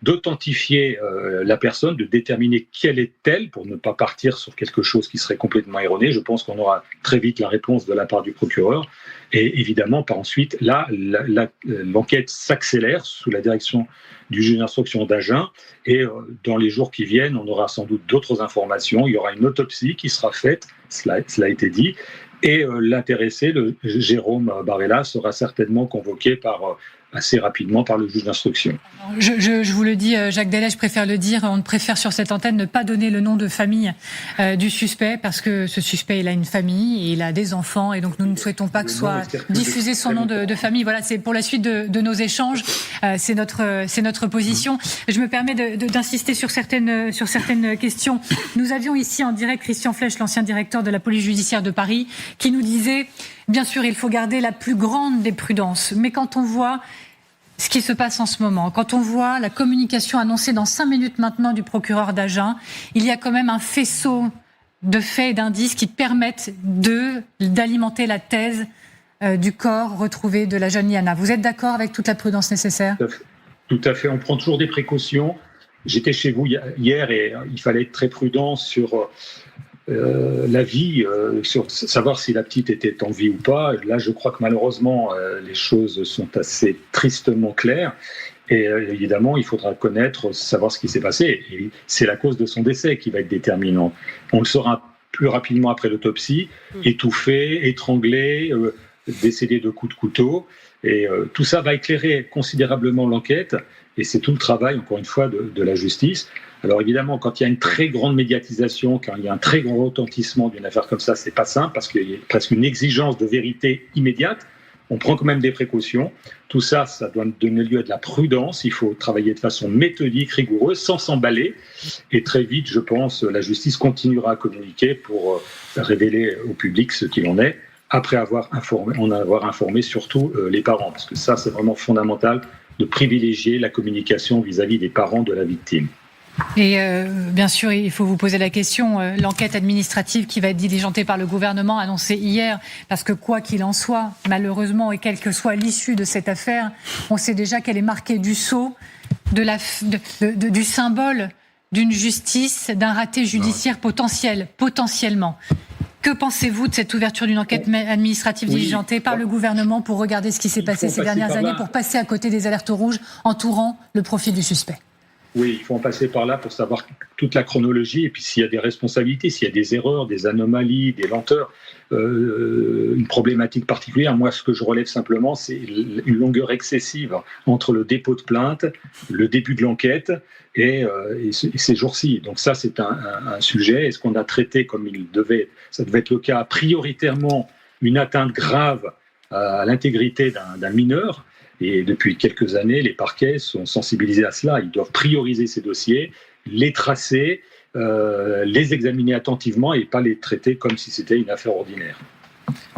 d'authentifier la personne, de déterminer quelle est-elle pour ne pas partir sur quelque chose qui serait complètement erroné. Je pense qu'on aura très vite la réponse de la part du procureur. Et évidemment, par ensuite, là, l'enquête s'accélère sous la direction du juge d'instruction d'Agen. Et dans les jours qui viennent, on aura sans doute d'autres informations. Il y aura une autopsie qui sera faite, cela a été dit. Et l'intéressé, le Jérôme Barella, sera certainement convoqué par assez rapidement par le juge d'instruction. Je vous le dis, Jacques Delay, je préfère le dire, on préfère sur cette antenne ne pas donner le nom de famille du suspect, parce que ce suspect, il a une famille, il a des enfants, et donc nous ne souhaitons pas que soit diffusé son nom de famille. Voilà, c'est pour la suite de nos échanges, c'est notre position. Je me permets d'insister sur certaines questions. Nous avions ici en direct Christian Flech, l'ancien directeur de la police judiciaire de Paris, qui nous disait, bien sûr, il faut garder la plus grande des prudences, mais quand on voit ce qui se passe en ce moment, quand on voit la communication annoncée dans 5 minutes maintenant du procureur d'Agen, il y a quand même un faisceau de faits et d'indices qui permettent d'alimenter la thèse du corps retrouvé de la jeune Liana. Vous êtes d'accord avec toute la prudence nécessaire ? Tout à fait. On prend toujours des précautions. J'étais chez vous hier et il fallait être très prudent sur la vie, sur savoir si la petite était en vie ou pas. Là, je crois que malheureusement, les choses sont assez tristement claires. Et évidemment, il faudra savoir ce qui s'est passé. Et c'est la cause de son décès qui va être déterminante. On le saura plus rapidement après l'autopsie, étouffé, étranglé, décédé de coups de couteau. Et tout ça va éclairer considérablement l'enquête. Et c'est tout le travail, encore une fois, de la justice. Alors évidemment, quand il y a une très grande médiatisation, quand il y a un très grand retentissement d'une affaire comme ça, c'est pas simple parce qu'il y a presque une exigence de vérité immédiate. On prend quand même des précautions. Tout ça, ça doit donner lieu à de la prudence. Il faut travailler de façon méthodique, rigoureuse, sans s'emballer. Et très vite, je pense, la justice continuera à communiquer pour révéler au public ce qu'il en est, après avoir informé surtout les parents. Parce que ça, c'est vraiment fondamental de privilégier la communication vis-à-vis des parents de la victime. Et bien sûr, il faut vous poser la question, l'enquête administrative qui va être diligentée par le gouvernement, annoncée hier, parce que quoi qu'il en soit, malheureusement, et quelle que soit l'issue de cette affaire, on sait déjà qu'elle est marquée du sceau, du symbole d'une justice, d'un raté judiciaire potentiellement. Que pensez-vous de cette ouverture d'une enquête administrative diligentée par le gouvernement pour regarder ce qui s'est passé ces dernières années, pour passer à côté des alertes rouges entourant le profil du suspect ? Oui, il faut en passer par là pour savoir toute la chronologie et puis s'il y a des responsabilités, s'il y a des erreurs, des anomalies, des lenteurs, une problématique particulière. Moi, ce que je relève simplement, c'est une longueur excessive entre le dépôt de plainte, le début de l'enquête et ces jours-ci. Donc ça, c'est un sujet. Est-ce qu'on a traité comme ça devait être le cas, prioritairement une atteinte grave à l'intégrité d'un mineur? Et depuis quelques années, les parquets sont sensibilisés à cela. Ils doivent prioriser ces dossiers, les tracer, les examiner attentivement et pas les traiter comme si c'était une affaire ordinaire.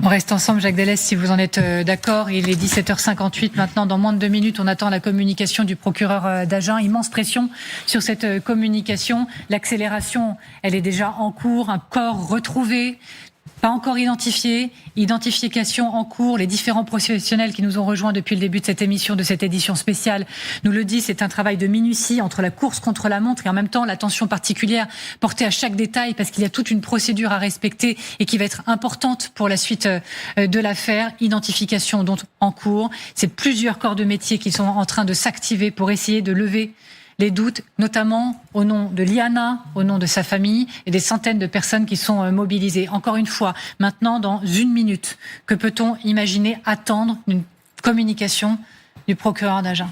On reste ensemble, Jacques Delay, si vous en êtes d'accord. Il est 17h58 maintenant. Dans moins de 2 minutes, on attend la communication du procureur d'Agen. Immense pression sur cette communication. L'accélération, elle est déjà en cours. Un corps retrouvé, pas encore identifié, identification en cours. Les différents professionnels qui nous ont rejoints depuis le début de cette émission, de cette édition spéciale, nous le disent, c'est un travail de minutie entre la course contre la montre et en même temps l'attention particulière portée à chaque détail parce qu'il y a toute une procédure à respecter et qui va être importante pour la suite de l'affaire. Identification donc en cours. C'est plusieurs corps de métier qui sont en train de s'activer pour essayer de lever les doutes, notamment au nom de Liana, au nom de sa famille et des centaines de personnes qui sont mobilisées. Encore une fois, maintenant, dans 1 minute, que peut-on imaginer attendre d'une communication du procureur d'Agen ?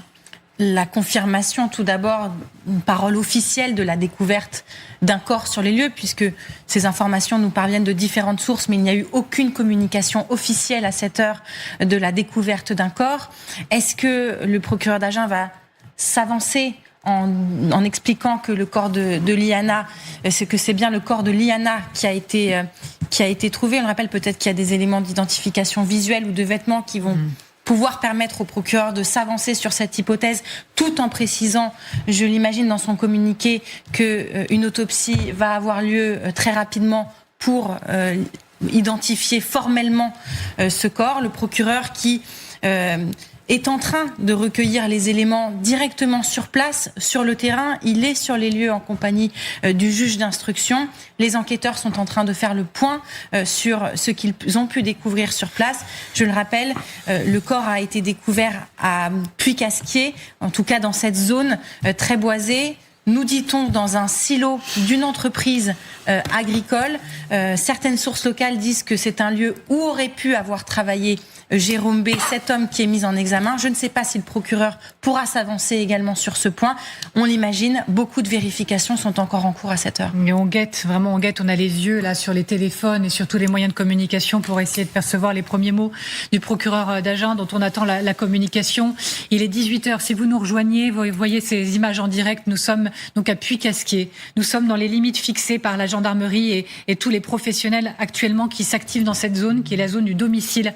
La confirmation, tout d'abord, une parole officielle de la découverte d'un corps sur les lieux, puisque ces informations nous parviennent de différentes sources, mais il n'y a eu aucune communication officielle à cette heure de la découverte d'un corps. Est-ce que le procureur d'Agen va s'avancer en expliquant que le corps de Liana, c'est bien le corps de Liana qui a été trouvé? On le rappelle, peut-être qu'il y a des éléments d'identification visuelle ou de vêtements qui vont pouvoir permettre au procureur de s'avancer sur cette hypothèse, tout en précisant, je l'imagine dans son communiqué, qu'une autopsie va avoir lieu très rapidement pour identifier formellement ce corps. Le procureur qui est en train de recueillir les éléments directement sur place, sur le terrain. Il est sur les lieux en compagnie du juge d'instruction. Les enquêteurs sont en train de faire le point sur ce qu'ils ont pu découvrir sur place. Je le rappelle, le corps a été découvert à Puy-Casquier, en tout cas dans cette zone très boisée. nous dit-on, dans un silo d'une entreprise agricole. Certaines sources locales disent que c'est un lieu où aurait pu avoir travaillé Jérôme B., cet homme qui est mis en examen. Je ne sais pas si le procureur pourra s'avancer également sur ce point. On l'imagine, beaucoup de vérifications sont encore en cours à cette heure. Mais on guette, on a les yeux là sur les téléphones et sur tous les moyens de communication pour essayer de percevoir les premiers mots du procureur d'Agen dont on attend la communication. Il est 18h. Si vous nous rejoignez, vous voyez ces images en direct. Nous sommes donc à Puy-Casquier. Nous sommes dans les limites fixées par la gendarmerie et tous les professionnels actuellement qui s'activent dans cette zone, qui est la zone du domicile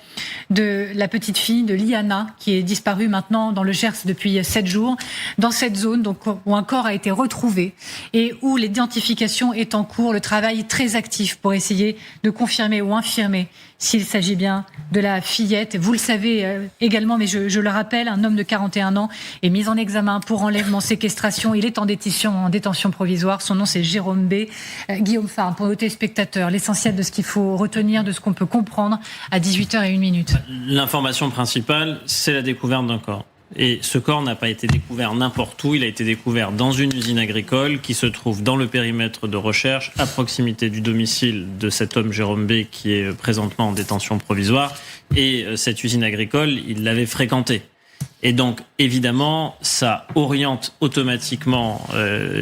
de la petite fille, de Liana, qui est disparue maintenant dans le Gers depuis 7 jours. Dans cette zone, donc, où un corps a été retrouvé et où l'identification est en cours, le travail très actif pour essayer de confirmer ou infirmer s'il s'agit bien de la fillette. Vous le savez également, mais je le rappelle, un homme de 41 ans est mis en examen pour enlèvement, séquestration. Il est en détention provisoire. Son nom, c'est Jérôme B. Guillaume Farn, pour nos téléspectateurs, l'essentiel de ce qu'il faut retenir, de ce qu'on peut comprendre à 18h01. L'information principale, c'est la découverte d'un corps. Et ce corps n'a pas été découvert n'importe où, il a été découvert dans une usine agricole qui se trouve dans le périmètre de recherche, à proximité du domicile de cet homme Jérôme B. qui est présentement en détention provisoire. Et cette usine agricole, il l'avait fréquentée. Et donc, évidemment, ça oriente automatiquement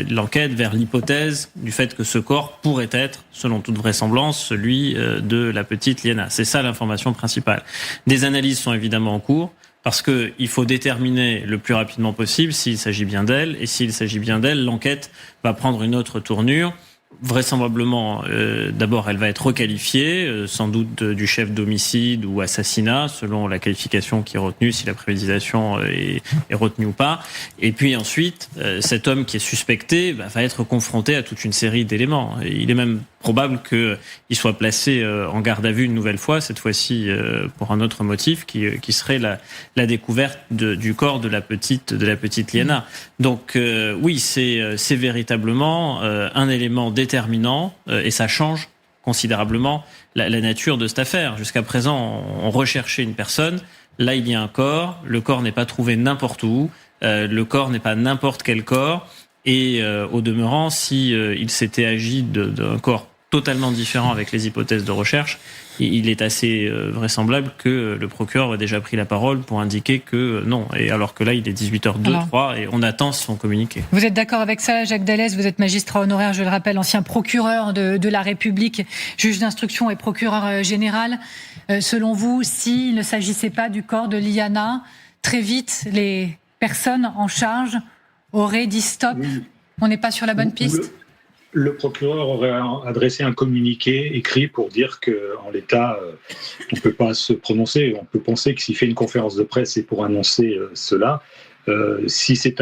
l'enquête vers l'hypothèse du fait que ce corps pourrait être, selon toute vraisemblance, celui de la petite Liana. C'est ça l'information principale. Des analyses sont évidemment en cours, parce qu'il faut déterminer le plus rapidement possible s'il s'agit bien d'elle. Et s'il s'agit bien d'elle, l'enquête va prendre une autre tournure. Vraisemblablement, d'abord, elle va être requalifiée, sans doute du chef d'homicide ou assassinat, selon la qualification qui est retenue, si la préméditation est retenue ou pas. Et puis ensuite, cet homme qui est suspecté va être confronté à toute une série d'éléments. Et il est même probable qu'il soit placé en garde à vue une nouvelle fois, cette fois-ci pour un autre motif, qui serait la découverte du corps de la petite Liana. Donc oui, c'est véritablement un élément déterminant et ça change considérablement la nature de cette affaire. Jusqu'à présent, on recherchait une personne. Là, il y a un corps. Le corps n'est pas trouvé n'importe où. Le corps n'est pas n'importe quel corps. Et au demeurant, si il s'était agi d'un corps totalement différent avec les hypothèses de recherche, il est assez vraisemblable que le procureur a déjà pris la parole pour indiquer que non. Et alors que là, il est 18h03 et on attend son communiqué. Vous êtes d'accord avec ça, Jacques Dallès? Vous êtes magistrat honoraire, je le rappelle, ancien procureur de la République, juge d'instruction et procureur général. Selon vous, s'il ne s'agissait pas du corps de Liana, très vite, les personnes en charge auraient dit stop, on n'est pas sur la bonne piste? Le procureur aurait adressé un communiqué écrit pour dire qu'en l'état, on ne peut pas se prononcer. On peut penser que s'il fait une conférence de presse, c'est pour annoncer cela. Si c'est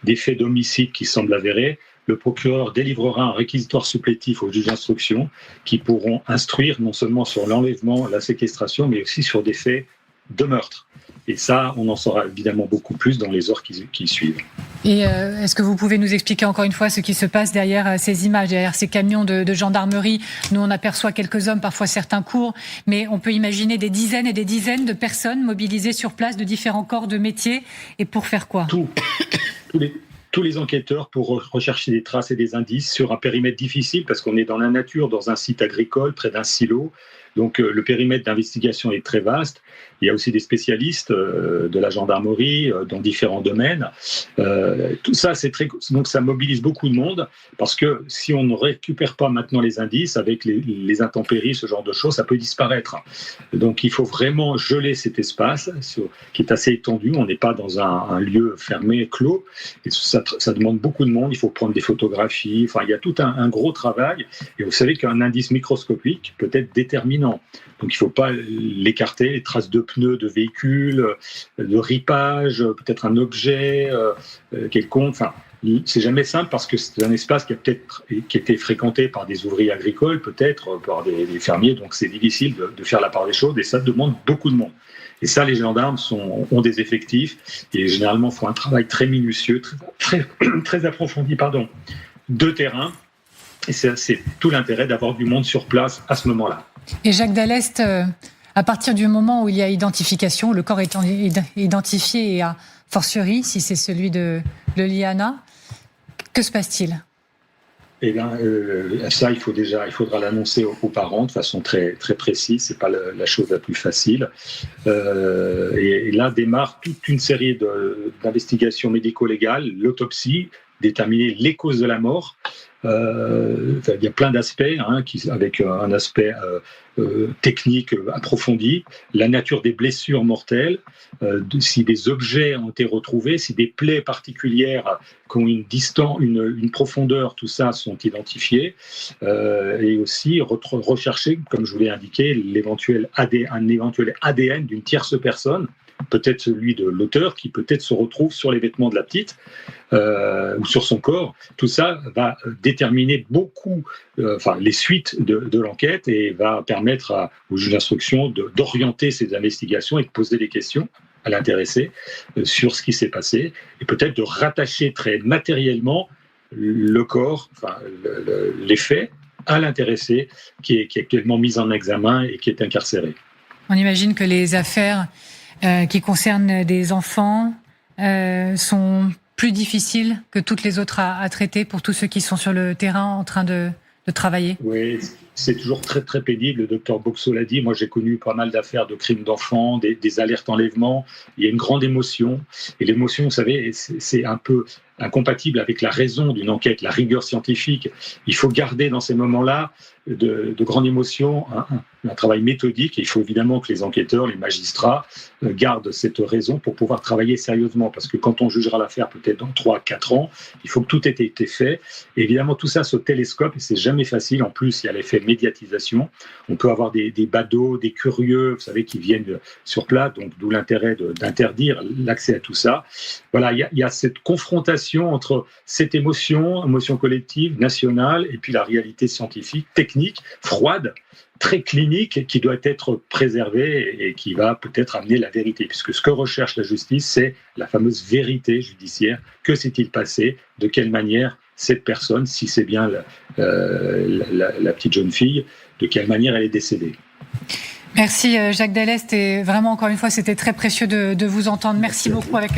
des faits d'homicide qui semblent avérés, le procureur délivrera un réquisitoire supplétif aux juges d'instruction qui pourront instruire non seulement sur l'enlèvement, la séquestration, mais aussi sur des faits de meurtre. Et ça, on en saura évidemment beaucoup plus dans les heures qui suivent. Et est-ce que vous pouvez nous expliquer encore une fois ce qui se passe derrière ces images, derrière ces camions de gendarmerie? Nous, on aperçoit quelques hommes, parfois certains courent, mais on peut imaginer des dizaines et des dizaines de personnes mobilisées sur place de différents corps de métier. Et pour faire quoi? Tous les enquêteurs pour rechercher des traces et des indices sur un périmètre difficile, parce qu'on est dans la nature, dans un site agricole, près d'un silo. Donc le périmètre d'investigation est très vaste. Il y a aussi des spécialistes de la gendarmerie dans différents domaines. Tout ça, donc ça mobilise beaucoup de monde, parce que si on ne récupère pas maintenant les indices avec les intempéries, ce genre de choses, ça peut disparaître. Donc il faut vraiment geler cet espace qui est assez étendu. On n'est pas dans un lieu fermé, clos. Et ça demande beaucoup de monde. Il faut prendre des photographies. Enfin, il y a tout un gros travail. Et vous savez qu'un indice microscopique peut être déterminant. Donc il ne faut pas l'écarter, les traces de pneus de véhicules, de ripage, peut-être un objet quelconque. Enfin, c'est jamais simple parce que c'est un espace qui a été fréquenté par des ouvriers agricoles, peut-être par des fermiers, donc c'est difficile de faire la part des choses et ça demande beaucoup de monde. Et ça, les gendarmes ont des effectifs et généralement font un travail très minutieux, très approfondi, de terrain. Et c'est tout l'intérêt d'avoir du monde sur place à ce moment-là. Et Jacques Dallès, à partir du moment où il y a identification, le corps est identifié et a fortiori, si c'est celui de Liana, Que se passe-t-il ? Eh bien, ça, il faudra l'annoncer aux parents de façon très, très précise. C'est pas la chose la plus facile. Et là démarre toute une série d'investigations médico-légales, l'autopsie, déterminer les causes de la mort. Il y a plein d'aspects, avec un aspect technique approfondi, la nature des blessures mortelles, si des objets ont été retrouvés, si des plaies particulières qui ont une profondeur, tout ça sont identifiés, et aussi rechercher, comme je vous l'ai indiqué, un éventuel ADN d'une tierce personne, peut-être celui de l'auteur qui peut-être se retrouve sur les vêtements de la petite ou sur son corps. Tout ça va déterminer beaucoup les suites de l'enquête et va permettre au juge d'instruction d'orienter ses investigations et de poser des questions à l'intéressé sur ce qui s'est passé et peut-être de rattacher très matériellement le corps, les faits à l'intéressé qui est actuellement mis en examen et qui est incarcéré. On imagine que les affaires qui concernent des enfants sont plus difficiles que toutes les autres à traiter pour tous ceux qui sont sur le terrain en train de travailler. Oui, c'est toujours très très pénible. Le docteur Boxo l'a dit. Moi, j'ai connu pas mal d'affaires de crimes d'enfants, des alertes enlèvement. Il y a une grande émotion. Et l'émotion, vous savez, c'est un peu incompatible avec la raison d'une enquête, la rigueur scientifique. Il faut garder dans ces moments-là de grandes émotions, un travail méthodique. Et il faut évidemment que les enquêteurs, les magistrats gardent cette raison pour pouvoir travailler sérieusement. Parce que quand on jugera l'affaire peut-être dans 3-4 ans, il faut que tout ait été fait. Et évidemment, tout ça se télescope et c'est jamais facile. En plus, il y a l'effet médiatisation. On peut avoir des badauds, des curieux, vous savez, qui viennent sur place. Donc, d'où l'intérêt d'interdire l'accès à tout ça. Voilà, il y a cette confrontation entre cette émotion collective, nationale, et puis la réalité scientifique, technique, froide, très clinique, qui doit être préservée et qui va peut-être amener la vérité. Puisque ce que recherche la justice, c'est la fameuse vérité judiciaire. Que s'est-il passé ? De quelle manière cette personne, si c'est bien la petite jeune fille, de quelle manière elle est décédée ? Merci Jacques Dallest et vraiment encore une fois c'était très précieux de vous entendre. Merci beaucoup avec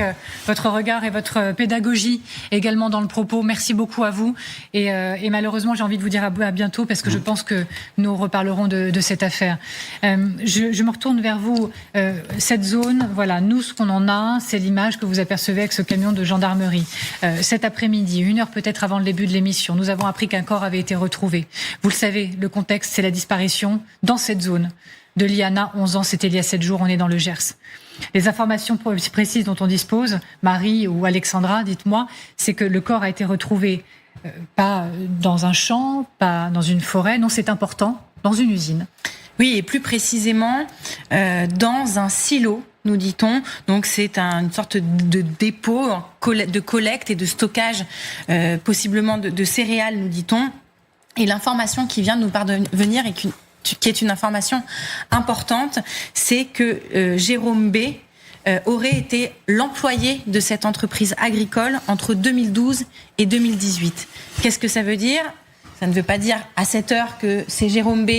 votre regard et votre pédagogie également dans le propos. Merci beaucoup à vous et malheureusement j'ai envie de vous dire à bientôt parce que je pense que nous reparlerons de cette affaire. Je me retourne vers vous. Cette zone, voilà, nous ce qu'on en a, c'est l'image que vous apercevez avec ce camion de gendarmerie. Cet après-midi, 1 heure peut-être avant le début de l'émission, nous avons appris qu'un corps avait été retrouvé. Vous le savez, le contexte c'est la disparition dans cette zone de Liana, 11 ans, c'était il y a 7 jours, on est dans le Gers. Les informations précises dont on dispose, Marie ou Alexandra, dites-moi, c'est que le corps a été retrouvé pas dans un champ, pas dans une forêt, non, c'est important, dans une usine. Oui, et plus précisément, dans un silo, nous dit-on. Donc c'est une sorte de dépôt de collecte et de stockage, possiblement de céréales, nous dit-on. Et l'information qui vient de nous parvenir qui est une information importante, c'est que Jérôme B. Aurait été l'employé de cette entreprise agricole entre 2012 et 2018. Qu'est-ce que ça veut dire ? Ça ne veut pas dire à cette heure que c'est Jérôme B.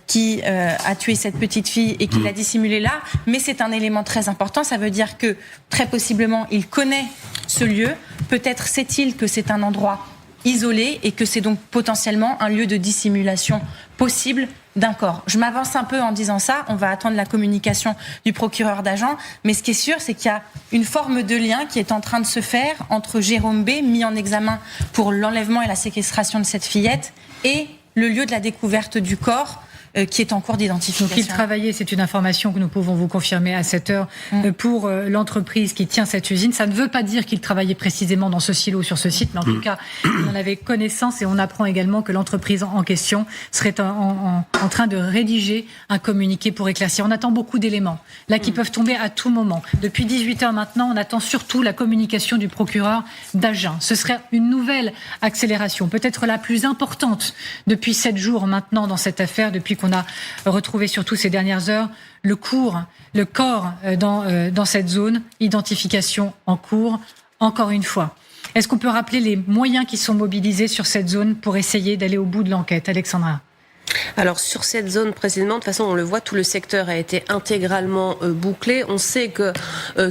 Qui a tué cette petite fille et qui l'a dissimulée là, mais c'est un élément très important. Ça veut dire que très possiblement il connaît ce lieu. Peut-être sait-il que c'est un endroit isolé et que c'est donc potentiellement un lieu de dissimulation possible d'un corps. Je m'avance un peu en disant ça, on va attendre la communication du procureur d'Agen, mais ce qui est sûr, c'est qu'il y a une forme de lien qui est en train de se faire entre Jérôme B, mis en examen pour l'enlèvement et la séquestration de cette fillette, et le lieu de la découverte du corps, qui est en cours d'identification. Donc il travaillait, c'est une information que nous pouvons vous confirmer à cette heure, pour l'entreprise qui tient cette usine. Ça ne veut pas dire qu'il travaillait précisément dans ce silo sur ce site, mais en tout cas, il en avait connaissance et on apprend également que l'entreprise en question serait en train de rédiger un communiqué pour éclaircir. On attend beaucoup d'éléments, là, qui peuvent tomber à tout moment. Depuis 18h maintenant, on attend surtout la communication du procureur d'Agen. Ce serait une nouvelle accélération, peut-être la plus importante depuis 7 jours maintenant dans cette affaire, depuis qu'on a retrouvé surtout ces dernières heures le corps dans cette zone, identification en cours, encore une fois. Est-ce qu'on peut rappeler les moyens qui sont mobilisés sur cette zone pour essayer d'aller au bout de l'enquête, Alexandra ? Alors sur cette zone précisément, de toute façon on le voit, tout le secteur a été intégralement bouclé. On sait que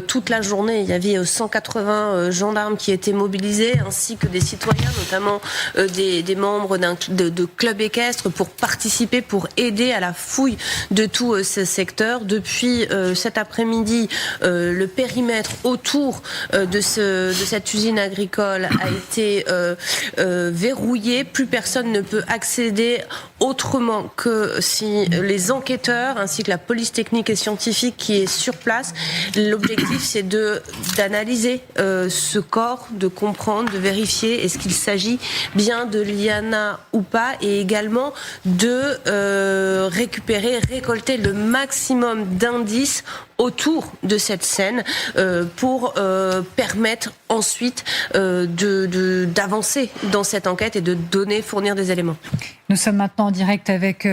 toute la journée il y avait 180 gendarmes qui étaient mobilisés, ainsi que des citoyens, notamment des membres de clubs équestres, pour participer, pour aider à la fouille de tout ce secteur. Depuis cet après-midi, le périmètre autour de cette usine agricole a été verrouillé. Plus personne ne peut accéder autrement que si les enquêteurs ainsi que la police technique et scientifique qui est sur place. L'objectif, c'est d'analyser ce corps, de comprendre, de vérifier est-ce qu'il s'agit bien de Liana ou pas, et également de récolter le maximum d'indices autour de cette scène pour permettre ensuite d'avancer dans cette enquête et de fournir des éléments. Nous sommes maintenant en direct avec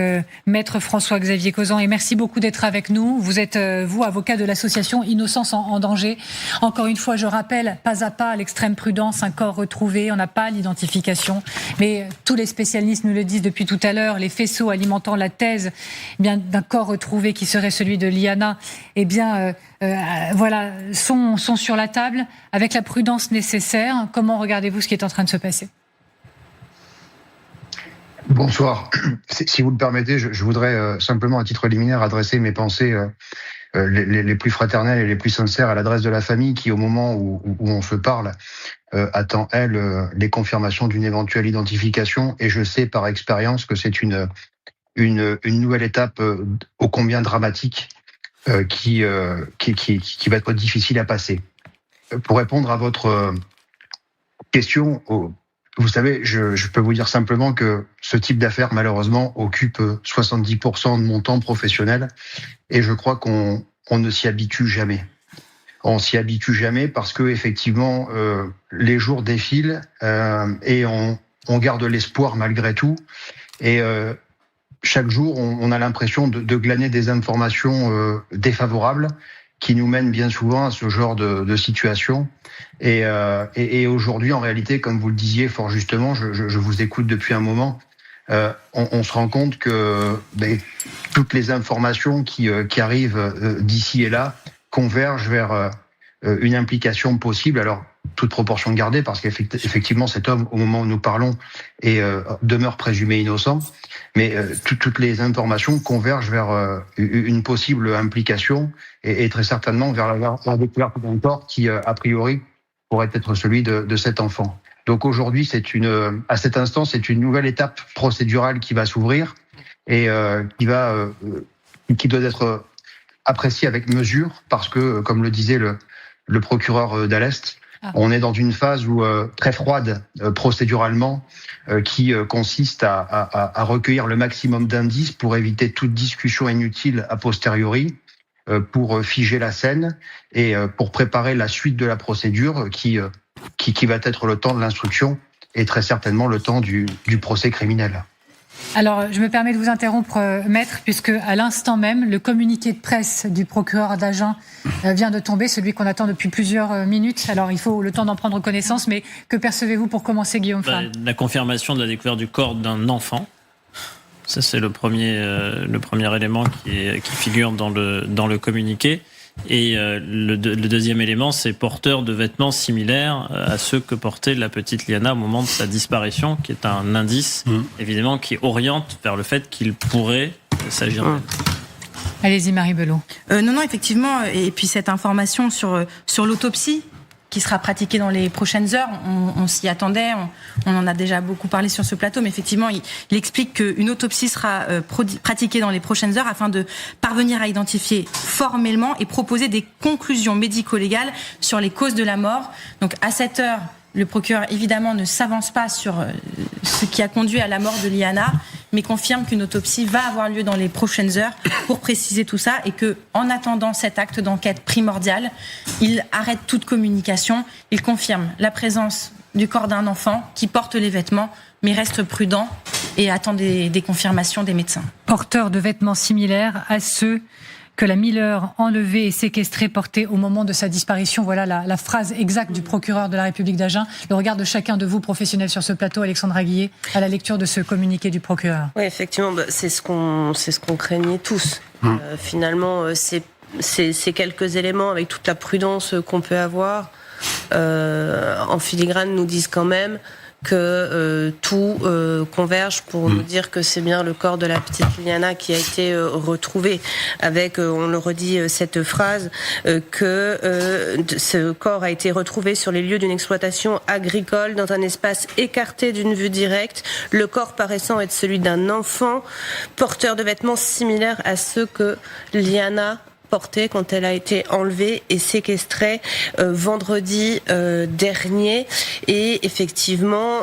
Maître François-Xavier Cauzan, et merci beaucoup d'être avec nous. Vous êtes, vous, avocat de l'association Innocence en danger. Encore une fois, je rappelle, pas à pas, l'extrême prudence, un corps retrouvé, on n'a pas l'identification, mais tous les spécialistes nous le disent depuis tout à l'heure, les faisceaux alimentant la thèse d'un corps retrouvé qui serait celui de Liana, voilà, sont sur la table avec la prudence nécessaire. Comment regardez-vous ce qui est en train de se passer ? Bonsoir. Si vous le permettez, je voudrais simplement, à titre liminaire, adresser mes pensées les plus fraternelles et les plus sincères à l'adresse de la famille qui, au moment où on se parle, attend, elle, les confirmations d'une éventuelle identification. Et je sais par expérience que c'est une nouvelle étape ô combien dramatique qui va être difficile à passer. Pour répondre à votre question, vous savez, je peux vous dire simplement que ce type d'affaires, malheureusement, occupe 70% de mon temps professionnel, et je crois qu'on ne s'y habitue jamais. On s'y habitue jamais parce que effectivement, les jours défilent et on garde l'espoir malgré tout. Et chaque jour, on a l'impression de glaner des informations défavorables qui nous mènent bien souvent à ce genre de situation. Et aujourd'hui, en réalité, comme vous le disiez fort justement, je vous écoute depuis un moment, on se rend compte que toutes les informations qui arrivent d'ici et là convergent vers une implication possible. Alors, toute proportion gardée, parce qu'effectivement, cet homme, au moment où nous parlons, demeure présumé innocent. Mais toutes les informations convergent vers une possible implication et très certainement vers la découverte d'un corps qui, a priori, pourrait être celui de cet enfant. Donc aujourd'hui, à cet instant, c'est une nouvelle étape procédurale qui va s'ouvrir et qui doit être appréciée avec mesure parce que, comme le disait le procureur d'Alest, on est dans une phase très froide procéduralement qui consiste à recueillir le maximum d'indices pour éviter toute discussion inutile a posteriori, pour figer la scène et pour préparer la suite de la procédure qui va être le temps de l'instruction et très certainement le temps du procès criminel. Alors, je me permets de vous interrompre, Maître, puisque à l'instant même, le communiqué de presse du procureur d'Agen vient de tomber, celui qu'on attend depuis plusieurs minutes. Alors, il faut le temps d'en prendre connaissance, mais que percevez-vous pour commencer, Guillaume Flam ? La confirmation de la découverte du corps d'un enfant. Ça, c'est le premier élément qui figure dans le communiqué. Et le deuxième élément, c'est porteur de vêtements similaires à ceux que portait la petite Liana au moment de sa disparition, qui est un indice, évidemment, qui oriente vers le fait qu'il pourrait s'agir d'elle. Allez-y, Marie Belot. Non, effectivement. Et puis cette information sur l'autopsie qui sera pratiquée dans les prochaines heures, on s'y attendait, on en a déjà beaucoup parlé sur ce plateau, mais effectivement, il explique qu'une autopsie sera pratiquée dans les prochaines heures afin de parvenir à identifier formellement et proposer des conclusions médico-légales sur les causes de la mort. Donc à cette heure, le procureur, évidemment, ne s'avance pas sur ce qui a conduit à la mort de Liana, mais confirme qu'une autopsie va avoir lieu dans les prochaines heures pour préciser tout ça et que, en attendant cet acte d'enquête primordial, il arrête toute communication. Il confirme la présence du corps d'un enfant qui porte les vêtements, mais reste prudent et attend des confirmations des médecins. Porteur de vêtements similaires à ceux que la Miller enlevée et séquestrée portait au moment de sa disparition. Voilà la phrase exacte du procureur de la République d'Agen. Le regard de chacun de vous, professionnels sur ce plateau, Alexandra Guillet, à la lecture de ce communiqué du procureur. Oui, effectivement, c'est ce qu'on craignait tous. Finalement, c'est quelques éléments avec toute la prudence qu'on peut avoir. En filigrane, nous disent quand même que tout converge pour nous dire que c'est bien le corps de la petite Liana qui a été retrouvé, avec, on le redit, cette phrase, que ce corps a été retrouvé sur les lieux d'une exploitation agricole dans un espace écarté d'une vue directe, le corps paraissant être celui d'un enfant porteur de vêtements similaires à ceux que Liana portée quand elle a été enlevée et séquestrée vendredi dernier. Et effectivement,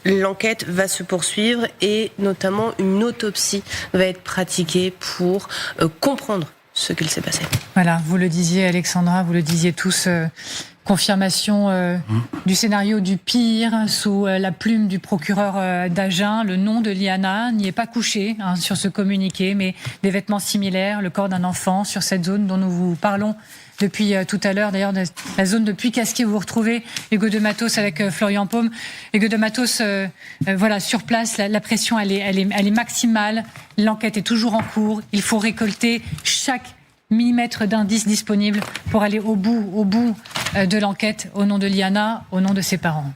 l'enquête va se poursuivre et notamment une autopsie va être pratiquée pour comprendre ce qu'il s'est passé. Voilà, vous le disiez Alexandra, vous le disiez tous, confirmation du scénario du pire sous la plume du procureur d'Agen. Le nom de Liana n'y est pas couché sur ce communiqué, mais des vêtements similaires, le corps d'un enfant sur cette zone dont nous vous parlons depuis tout à l'heure. D'ailleurs, la zone de Puy-Casquier où vous retrouvez Hugo de Matos avec Florian Paume. Hugo de Matos, voilà, sur place, la pression elle est maximale. L'enquête est toujours en cours. Il faut récolter chaque millimètre d'indices disponibles pour aller au bout de l'enquête au nom de Liana, au nom de ses parents.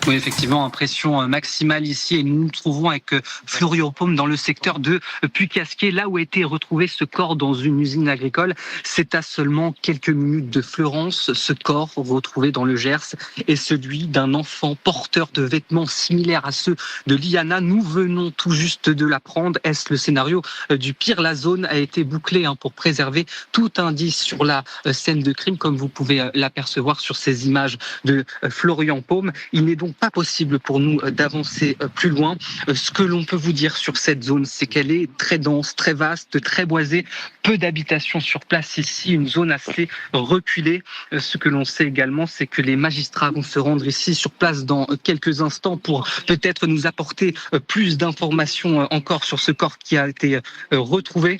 Oui, effectivement, pression maximale ici et nous nous trouvons avec Florian Paume dans le secteur de Puy-Casquier, là où a été retrouvé ce corps dans une usine agricole. C'est à seulement quelques minutes de Fleurance. Ce corps retrouvé dans le Gers est celui d'un enfant porteur de vêtements similaires à ceux de Liana. Nous venons tout juste de l'apprendre. Est-ce le scénario du pire? La zone a été bouclée pour préserver tout indice sur la scène de crime, comme vous pouvez l'apercevoir sur ces images de Florian Paume. Il n'est donc pas possible pour nous d'avancer plus loin. Ce que l'on peut vous dire sur cette zone, c'est qu'elle est très dense, très vaste, très boisée, peu d'habitations sur place ici, une zone assez reculée. Ce que l'on sait également, c'est que les magistrats vont se rendre ici sur place dans quelques instants pour peut-être nous apporter plus d'informations encore sur ce corps qui a été retrouvé.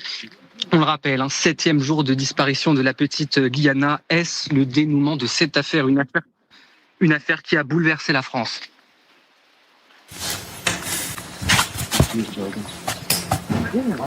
On le rappelle, 7e jour de disparition de la petite Liana. Est-ce le dénouement de cette affaire? Une affaire qui a bouleversé la France.